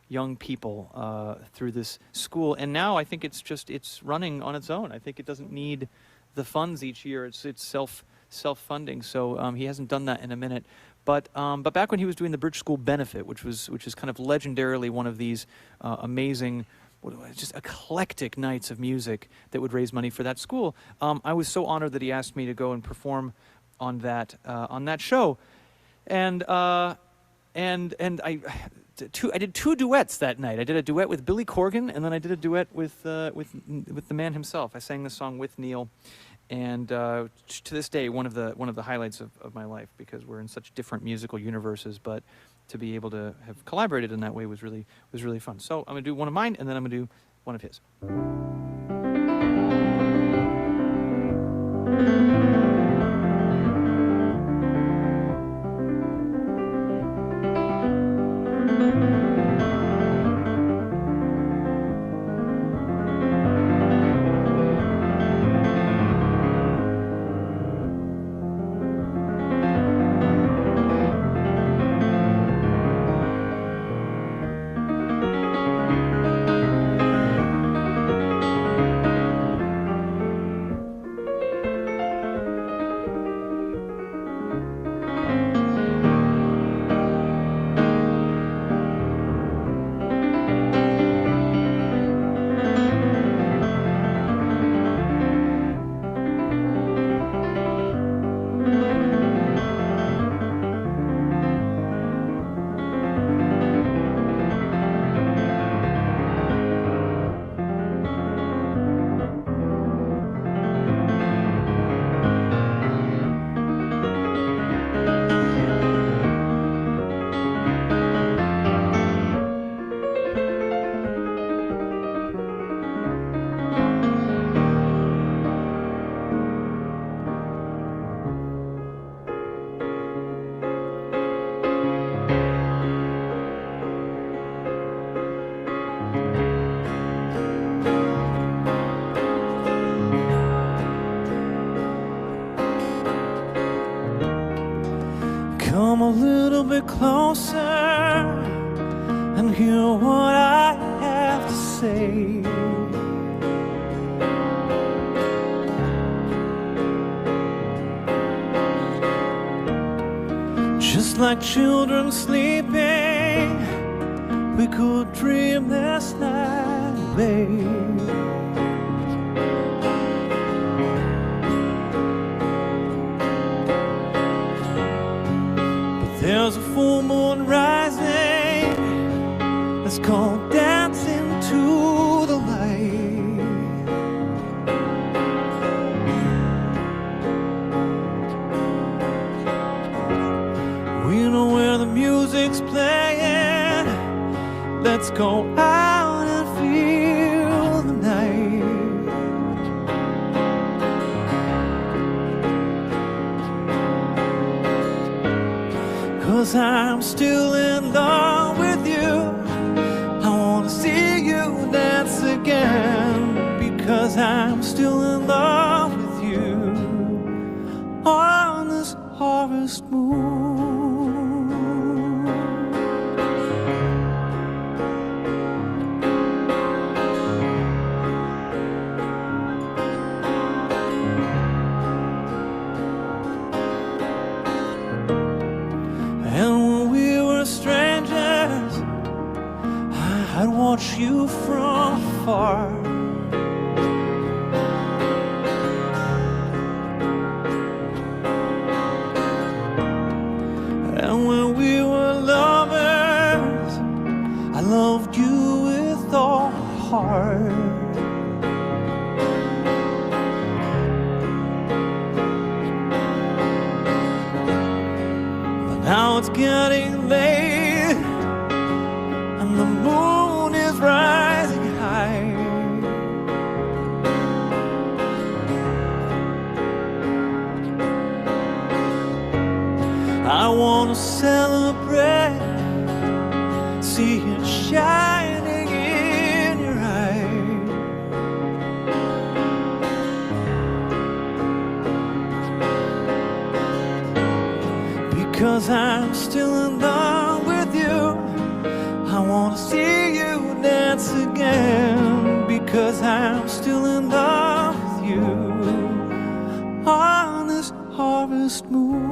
young people through this school, and now I think it's running on its own. I think it doesn't need the funds each year. It's self-funding. So he hasn't done that in a minute. But back when he was doing the Bridge School Benefit, which is kind of legendarily one of these amazing, just eclectic nights of music that would raise money for that school, I was so honored that he asked me to go and perform on that show, and I did 2 duets that night. I did a duet with Billy Corgan, and then I did a duet with the man himself. I sang the song with Neil, and to this day, one of the highlights of my life, because we're in such different musical universes, but to be able to have collaborated in that way was really fun. So I'm gonna do one of mine, and then I'm gonna do one of his. Come a little bit closer and hear what I have to say. Just like children sleeping, we could dream this night away. There's a full moon rising, let's go dancing to the light. We know where the music's playing, let's go out and feel the night. 'Cause I'm still in love with you. I wanna see you dance again, because I'm still in love with you on this harvest moon. I'd watch you from afar. And when we were lovers, I loved you with all my heart. But now it's getting late, and the moon is rising high. I want to celebrate, see it shining in your eyes. Because I'm still in love with you, I want to see you dance again. Because I'm still in love with you on this harvest moon.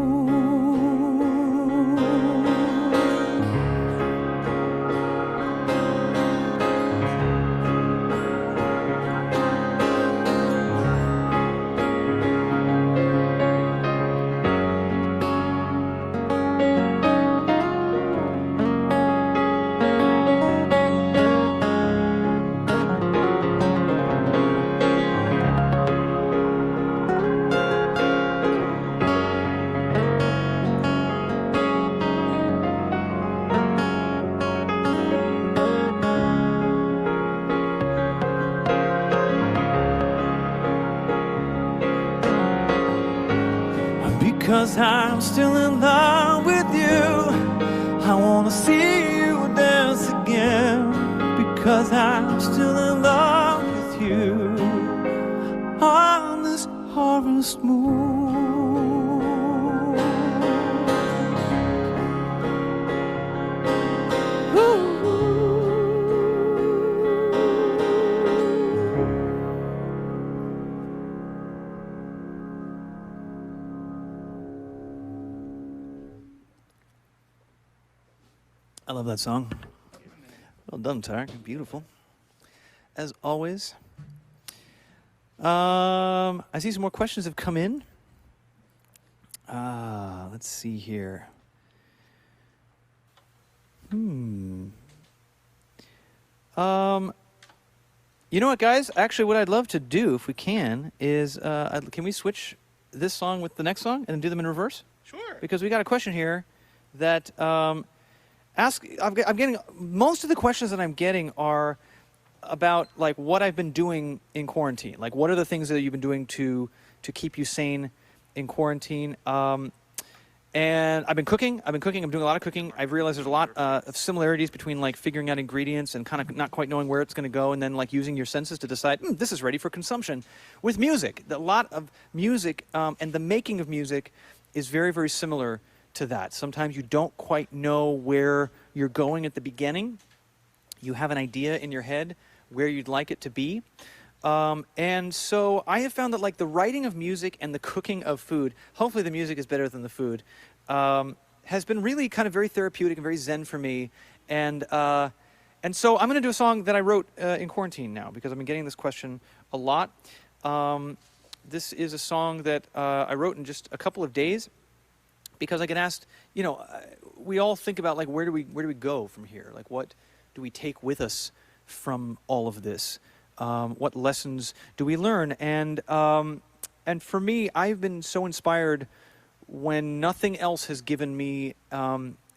Because I'm still in love with you, I want to see you dance again. Because I'm still in love with you on this harvest moon. I love that song. Well done, Tariqh. Beautiful. As always. I see some more questions have come in. Let's see here. You know what, guys? Actually, what I'd love to do, if we can, is can we switch this song with the next song and do them in reverse? Sure. Because we got a question here that I'm getting most of the questions that I'm getting are about like what I've been doing in quarantine. Like, what are the things that you've been doing to keep you sane in quarantine? And I've been cooking. I'm doing a lot of cooking. I've realized there's a lot of similarities between like figuring out ingredients and kind of not quite knowing where it's going to go, and then like using your senses to decide this is ready for consumption. With music, a lot of music and the making of music is very, very similar to that. Sometimes you don't quite know where you're going at the beginning. You have an idea in your head where you'd like it to be. And so I have found that like the writing of music and the cooking of food, hopefully the music is better than the food, has been really kind of very therapeutic and very zen for me. And so I'm going to do a song that I wrote in quarantine now, because I've been getting this question a lot. This is a song that I wrote in just a couple of days, because I get asked, you know, we all think about like where do we go from here? Like, what do we take with us from all of this? What lessons do we learn? And for me, I've been so inspired when nothing else has given me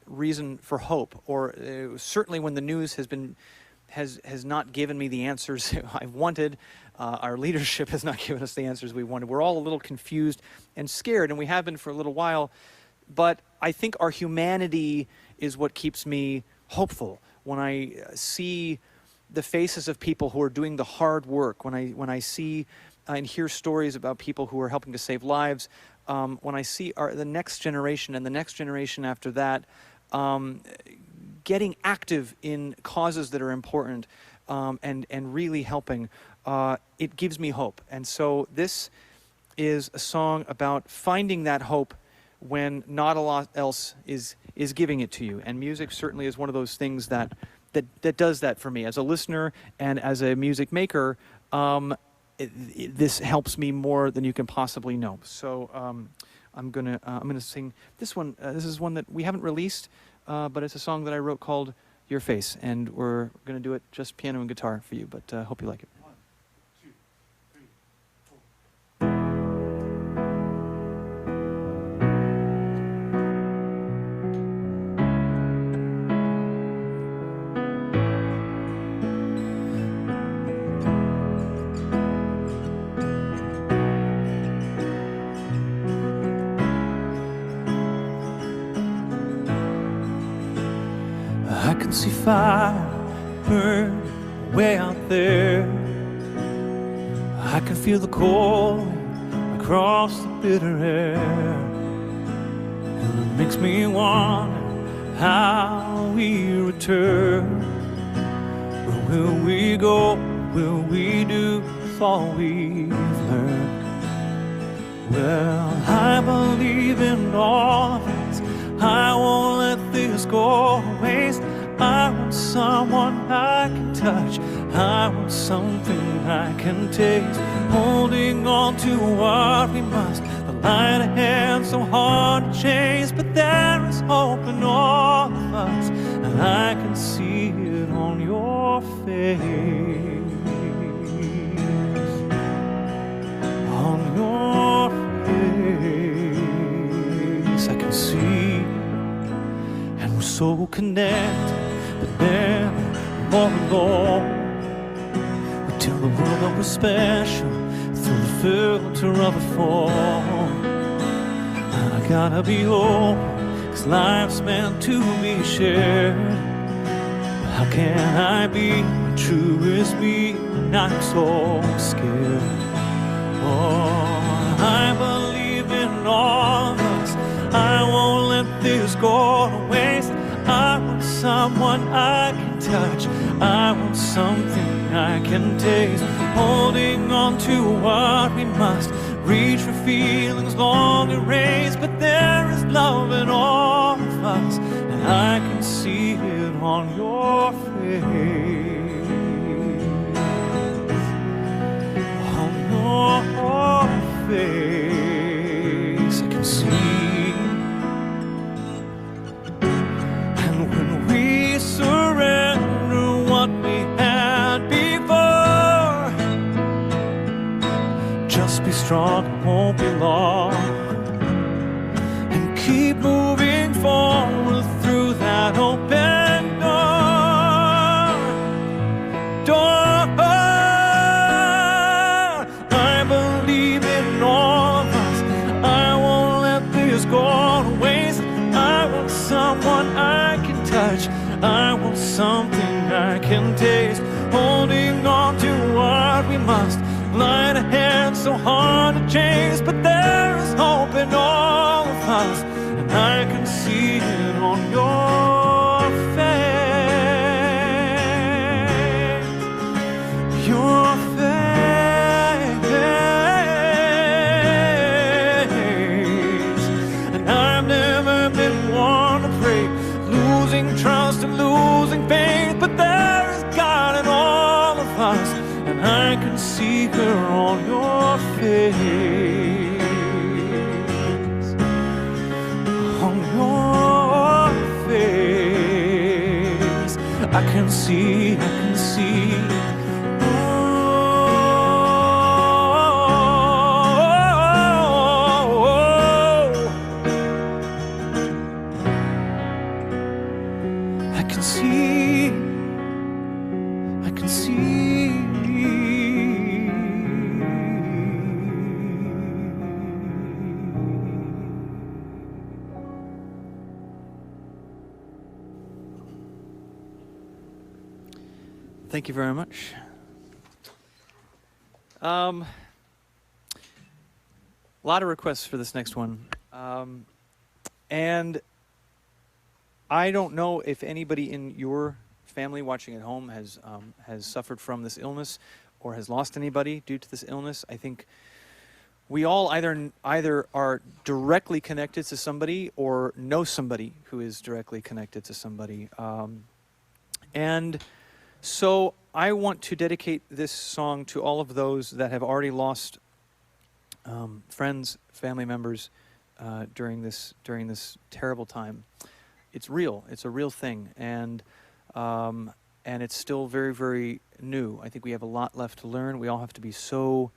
reason for hope, or certainly when the news has not given me the answers I've wanted. Our leadership has not given us the answers we wanted. We're all a little confused and scared, and we have been for a little while. But I think our humanity is what keeps me hopeful. When I see the faces of people who are doing the hard work, when I see and hear stories about people who are helping to save lives, when I see the next generation and the next generation after that getting active in causes that are important and really helping, it gives me hope. And so this is a song about finding that hope when not a lot else is giving it to you. And music certainly is one of those things that does that for me. As a listener and as a music maker, this helps me more than you can possibly know. So I'm gonna sing this one. This is one that we haven't released, but it's a song that I wrote called Your Face, and we're gonna do it just piano and guitar for you, but hope you like it. fire burn way out there. I can feel the cold across the bitter air, and it makes me wonder how we return. Where will we go? Will we do with all we've learned? Well, I believe in all of us. I won't let this go to waste. I want someone I can touch. I want something I can taste. Holding on to what we must. The light ahead so hard to chase, but there is hope in all of us, and I can see it on your face. On your face, I can see, and we're so connected, but then more alone. We tell the world that we're special through the filter of a phone. And I gotta be open, 'cause life's meant to be shared. But how can I be true as me when I'm so scared? Oh, I believe in all of us. I won't let this go to waste. I want someone I can touch. I want something I can taste. Holding on to what we must. Reach for feelings long erased. But there is love in all of us, and I can see it on your face. On your face, I can see. And when we surrender what we had before, just be strong, it won't be long, and keep moving forward through that open door. I believe in all of us. I won't let this go to waste. I want someone I can touch. I want something I can taste. Holding on to what we must. Light ahead so hard to chase, but there is hope in all of us, and I can see it on your face. Your face. And I've never been one to pray, losing trust and losing faith, but there is God in all of us, and I can see her on your face. On your face, I can see, I can see. I can see, I can see. Thank you very much. A lot of requests for this next one. And I don't know if anybody in your family watching at home has suffered from this illness or has lost anybody due to this illness. I think we all either are directly connected to somebody or know somebody who is directly connected to somebody. And so I want to dedicate this song to all of those that have already lost friends, family members during this terrible time. It's real. It's a real thing, and it's still very, very new. I think we have a lot left to learn. We all have to be so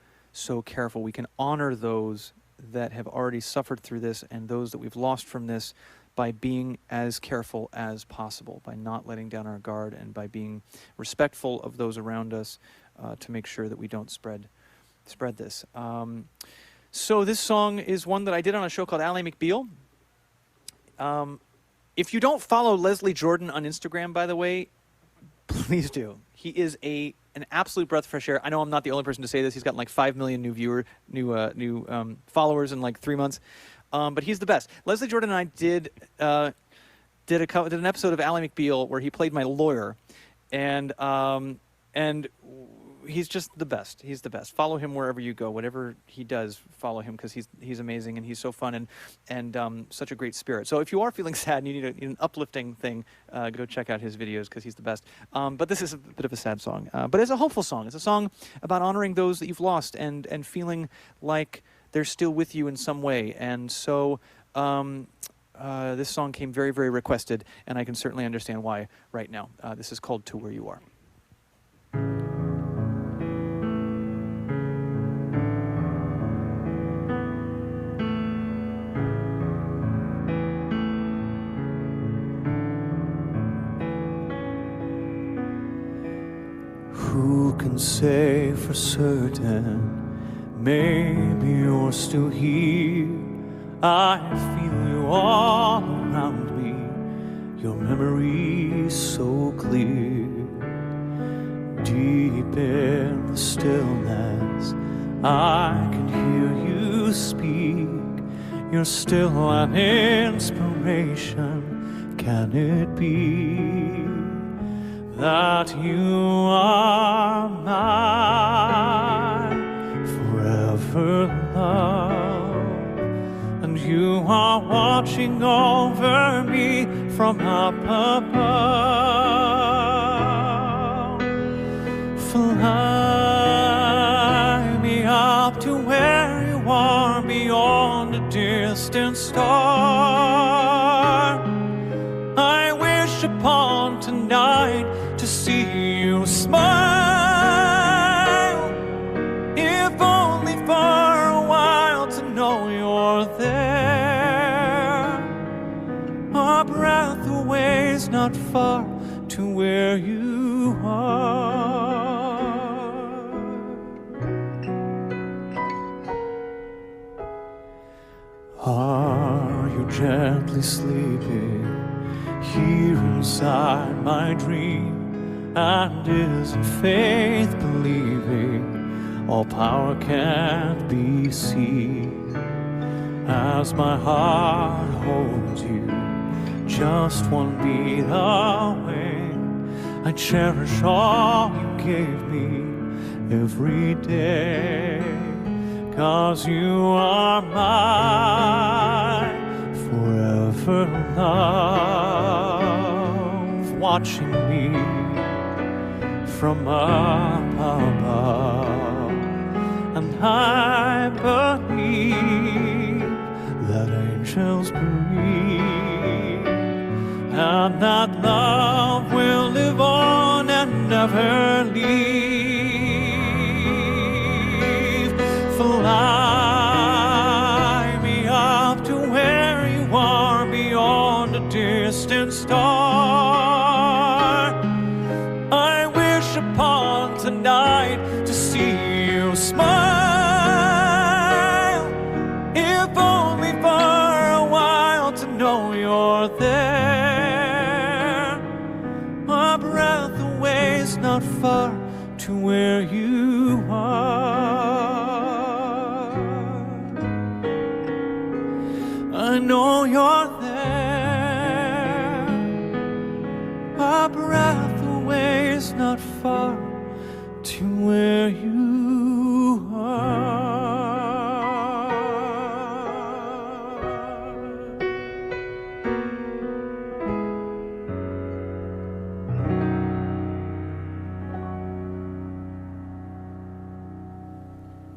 careful. We can honor those that have already suffered through this and those that we've lost from this by being as careful as possible, by not letting down our guard, and by being respectful of those around us to make sure that we don't spread this. So this song is one that I did on a show called Ally McBeal. If you don't follow Leslie Jordan on Instagram, by the way, Please do. He is an absolute breath of fresh air. I know I'm not the only person to say this. He's gotten like 5 million new followers in like 3 months, but he's the best. Leslie Jordan and I did an episode of Ally McBeal where he played my lawyer, and he's just the best. He's the best. Follow him wherever you go. Whatever he does, follow him because he's amazing and he's so fun and such a great spirit. So if you are feeling sad and you need an uplifting thing, go check out his videos because he's the best. But this is a bit of a sad song. But it's a hopeful song. It's a song about honoring those that you've lost and feeling like they're still with you in some way. And so this song came very, very requested, and I can certainly understand why right now. This is called To Where You Are. Who can say for certain, maybe you're still here. I feel you all around me, your memory so clear. Deep in the stillness, I can hear you speak. You're still an inspiration, can it be that you are mine forever, love, and you are watching over me from up above? Fly me up to where you are beyond a distant star. I wish upon tonight to see you smile, if only for a while to know you're there. Our breath away is not far to where you are. Are you gently sleeping here inside my dream? And isn't faith believing all power can't be seen? As my heart holds you just one beat away, I cherish all you gave me every day. 'Cause you are mine forever, love, watching me from up above. And I believe that angels breathe, and that love will live on and never leave. Fly me up to where you are beyond a distant star. I wish upon tonight to see you smile, if only for a while to know you're there. My breath away is not far to where you are. I know you're there. My breath away is not far to where you are.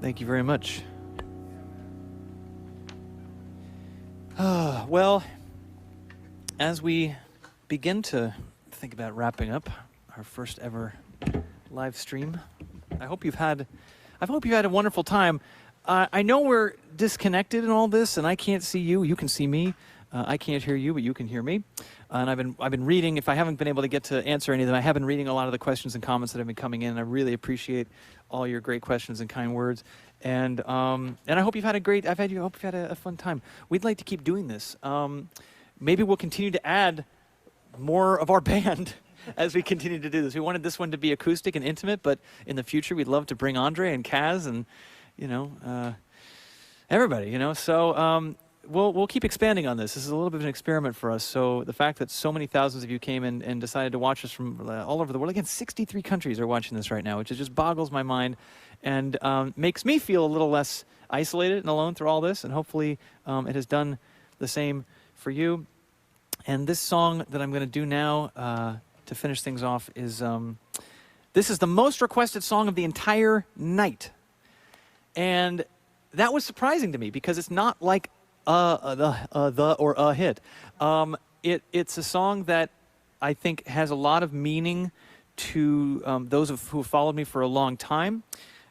Thank you very much. Well, as we begin to think about wrapping up our first ever live stream, I hope you've had a wonderful time. I know we're disconnected in all this, and I can't see you. You can see me. I can't hear you, but you can hear me. And I've been reading. If I haven't been able to get to answer any of them, I have been reading a lot of the questions and comments that have been coming in. I really appreciate all your great questions and kind words. And I hope you've had a great. hope you've had a fun time. We'd like to keep doing this. Maybe we'll continue to add more of our band as we continue to do this. We wanted this one to be acoustic and intimate, but in the future we'd love to bring Andre and Kaz and, you know, everybody, you know. So we'll keep expanding on this. This is a little bit of an experiment for us. So the fact that so many thousands of you came in and decided to watch us from all over the world. Again, 63 countries are watching this right now, which just boggles my mind and makes me feel a little less isolated and alone through all this. And hopefully it has done the same for you. And this song that I'm going to do now to finish things off is, this is the most requested song of the entire night. And that was surprising to me because it's not like the or a hit. It's a song that I think has a lot of meaning to those who have followed me for a long time.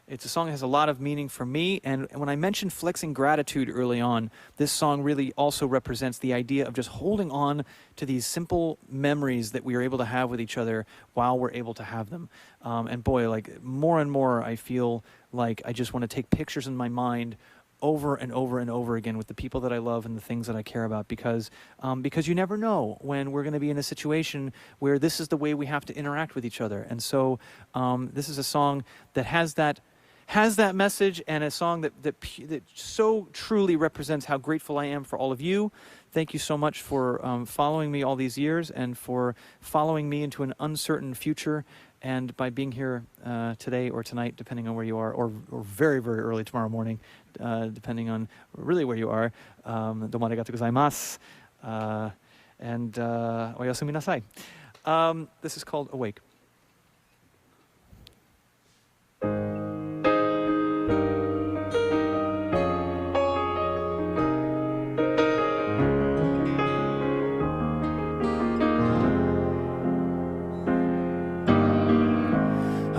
It's a song that has a lot of meaning for me, and when I mentioned flexing gratitude early on, this song really also represents the idea of just holding on to these simple memories that we are able to have with each other while we're able to have them. And boy, like more and more I feel like I just want to take pictures in my mind over and over and over again with the people that I love and the things that I care about, because you never know when we're going to be in a situation where this is the way we have to interact with each other. And so this is a song that has that message, and a song that so truly represents how grateful I am for all of you. Thank you so much for following me all these years and for following me into an uncertain future, and by being here today or tonight, depending on where you are, or very, very early tomorrow morning, depending on really where you are. Domo arigatou gozaimasu. And oyasumi nasai. This is called Awake.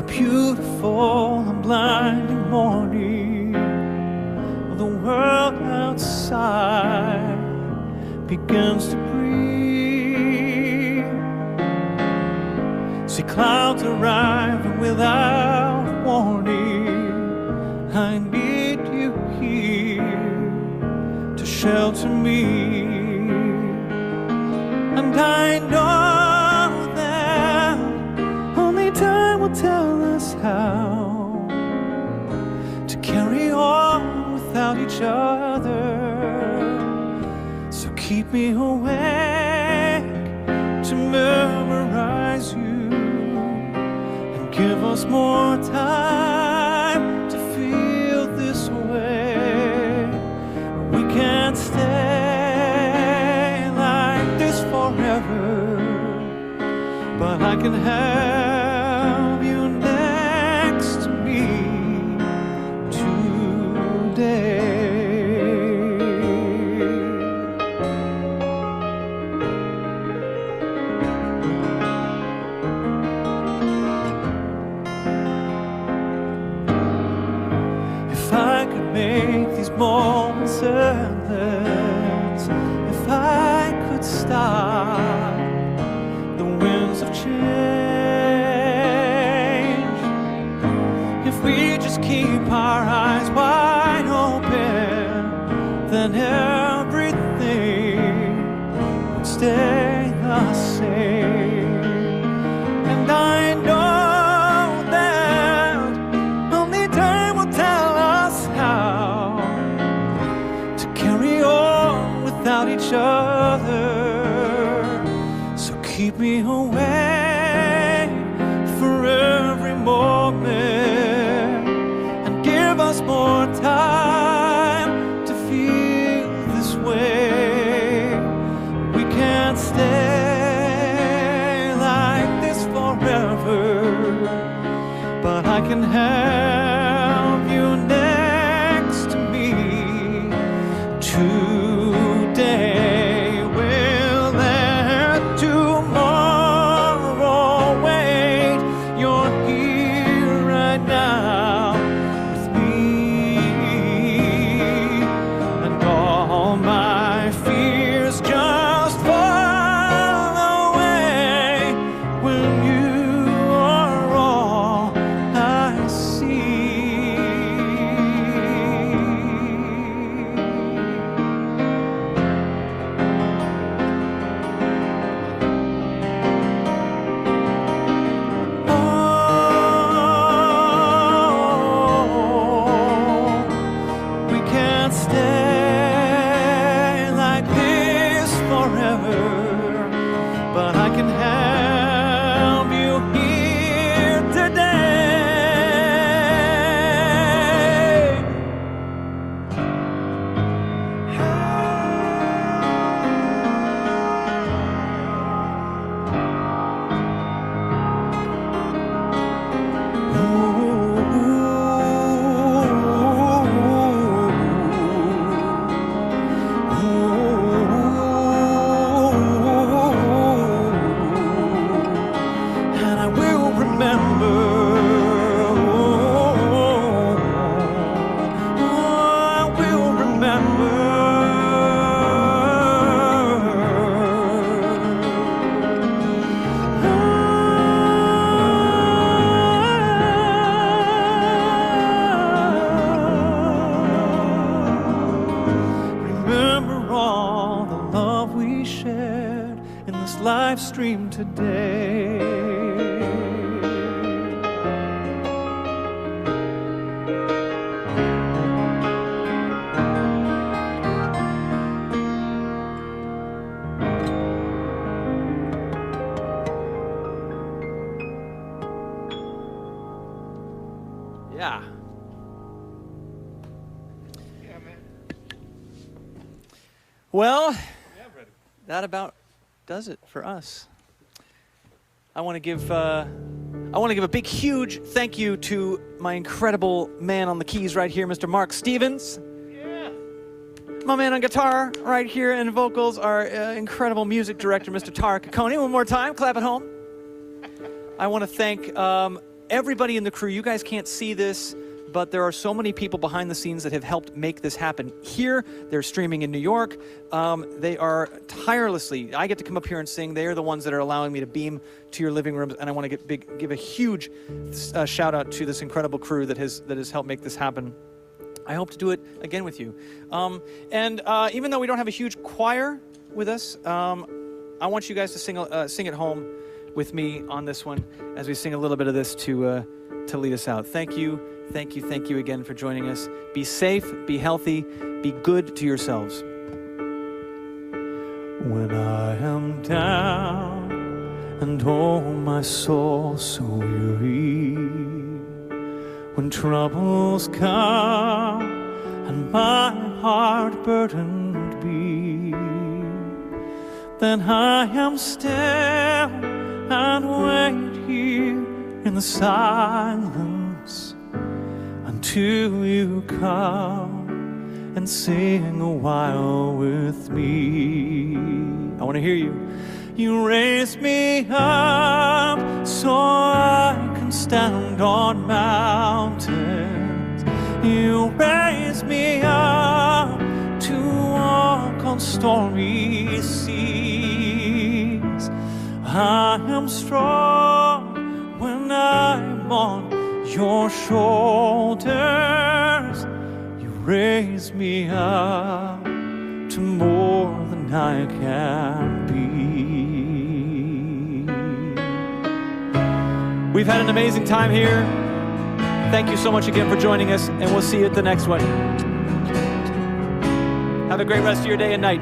Beautiful and blinding morning, the world outside begins to breathe. See clouds arriving without warning. I need you here to shelter me, and I know time will tell us how to carry on without each other. So keep me awake to memorize you, and give us more time to feel this way. We can't stay like this forever, but I can have moments endless. If I could stop the winds of change, if we just keep our eyes wide open, then everything would stay the same. And I know that only time will tell us how without each other. So keep me awake for every moment, and give us more time to feel this way. We can't stay like this forever, but I can have you next to me today. Will let tomorrow wait? You're here right now with me, and all my fears just fall away when you are all I see. dream today. Yeah. Yeah, man. Well, Yeah, I'm ready. that about does it for us. I want to give a big, huge thank you to my incredible man on the keys right here, Mr. Mark Stevens. Yeah. My man on guitar right here and vocals, our incredible music director, Mr. Tariqh Akoni. One more time, clap at home. I want to thank everybody in the crew. You guys can't see this, but there are so many people behind the scenes that have helped make this happen here. They're streaming in New York. They are tirelessly, I get to come up here and sing. They are the ones that are allowing me to beam to your living rooms, and I want to give a huge shout out to this incredible crew that has helped make this happen. I hope to do it again with you. Even though we don't have a huge choir with us, I want you guys to sing at home with me on this one as we sing a little bit of this to lead us out. Thank you again for joining us. Be safe, be healthy, be good to yourselves. When I am down and oh my soul so weary, when troubles come and my heart burdened be, then I am still and wait here in the silence until you come and sing a while with me. I want to hear you. You raise me up so I can stand on mountains. You raise me up to walk on stormy seas. I am strong when I'm on your shoulders. You raise me up to more than I can be. We've had an amazing time here. Thank you so much again for joining us, and we'll see you at the next one. Have a great rest of your day and night.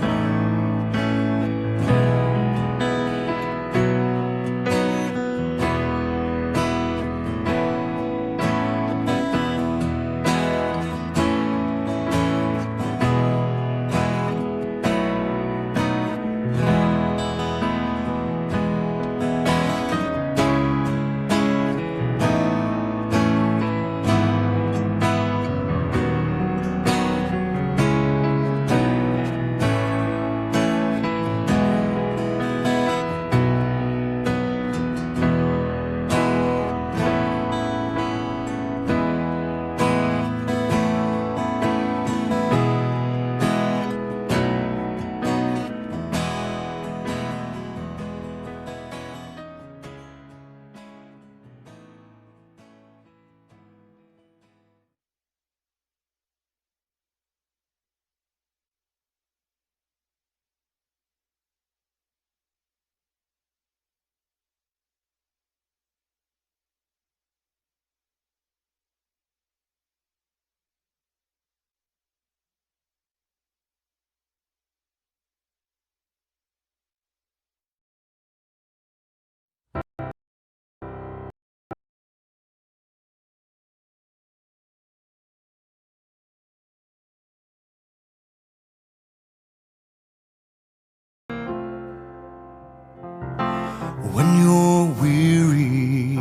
When you're weary,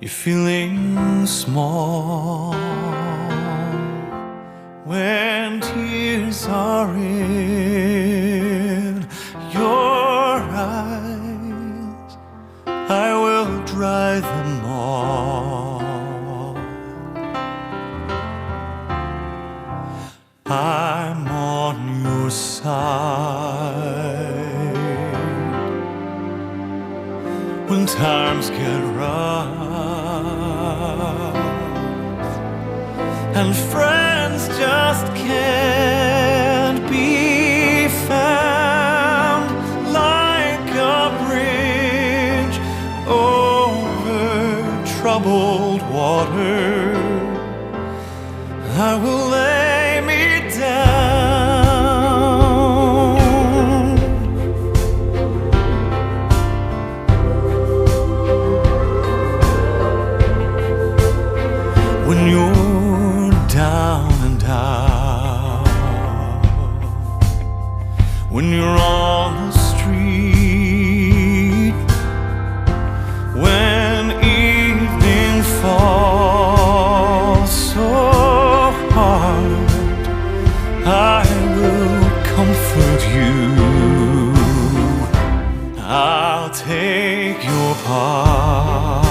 you're feeling small, when tears are in your eyes, I will dry them all. I'm on your side when times get rough and friends just can't be found. troubled water, I will lay me down. When you're down and out, when you're on the street, when evening falls so hard, I will comfort you. I'll take your part.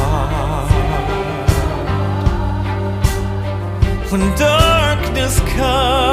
When darkness comes,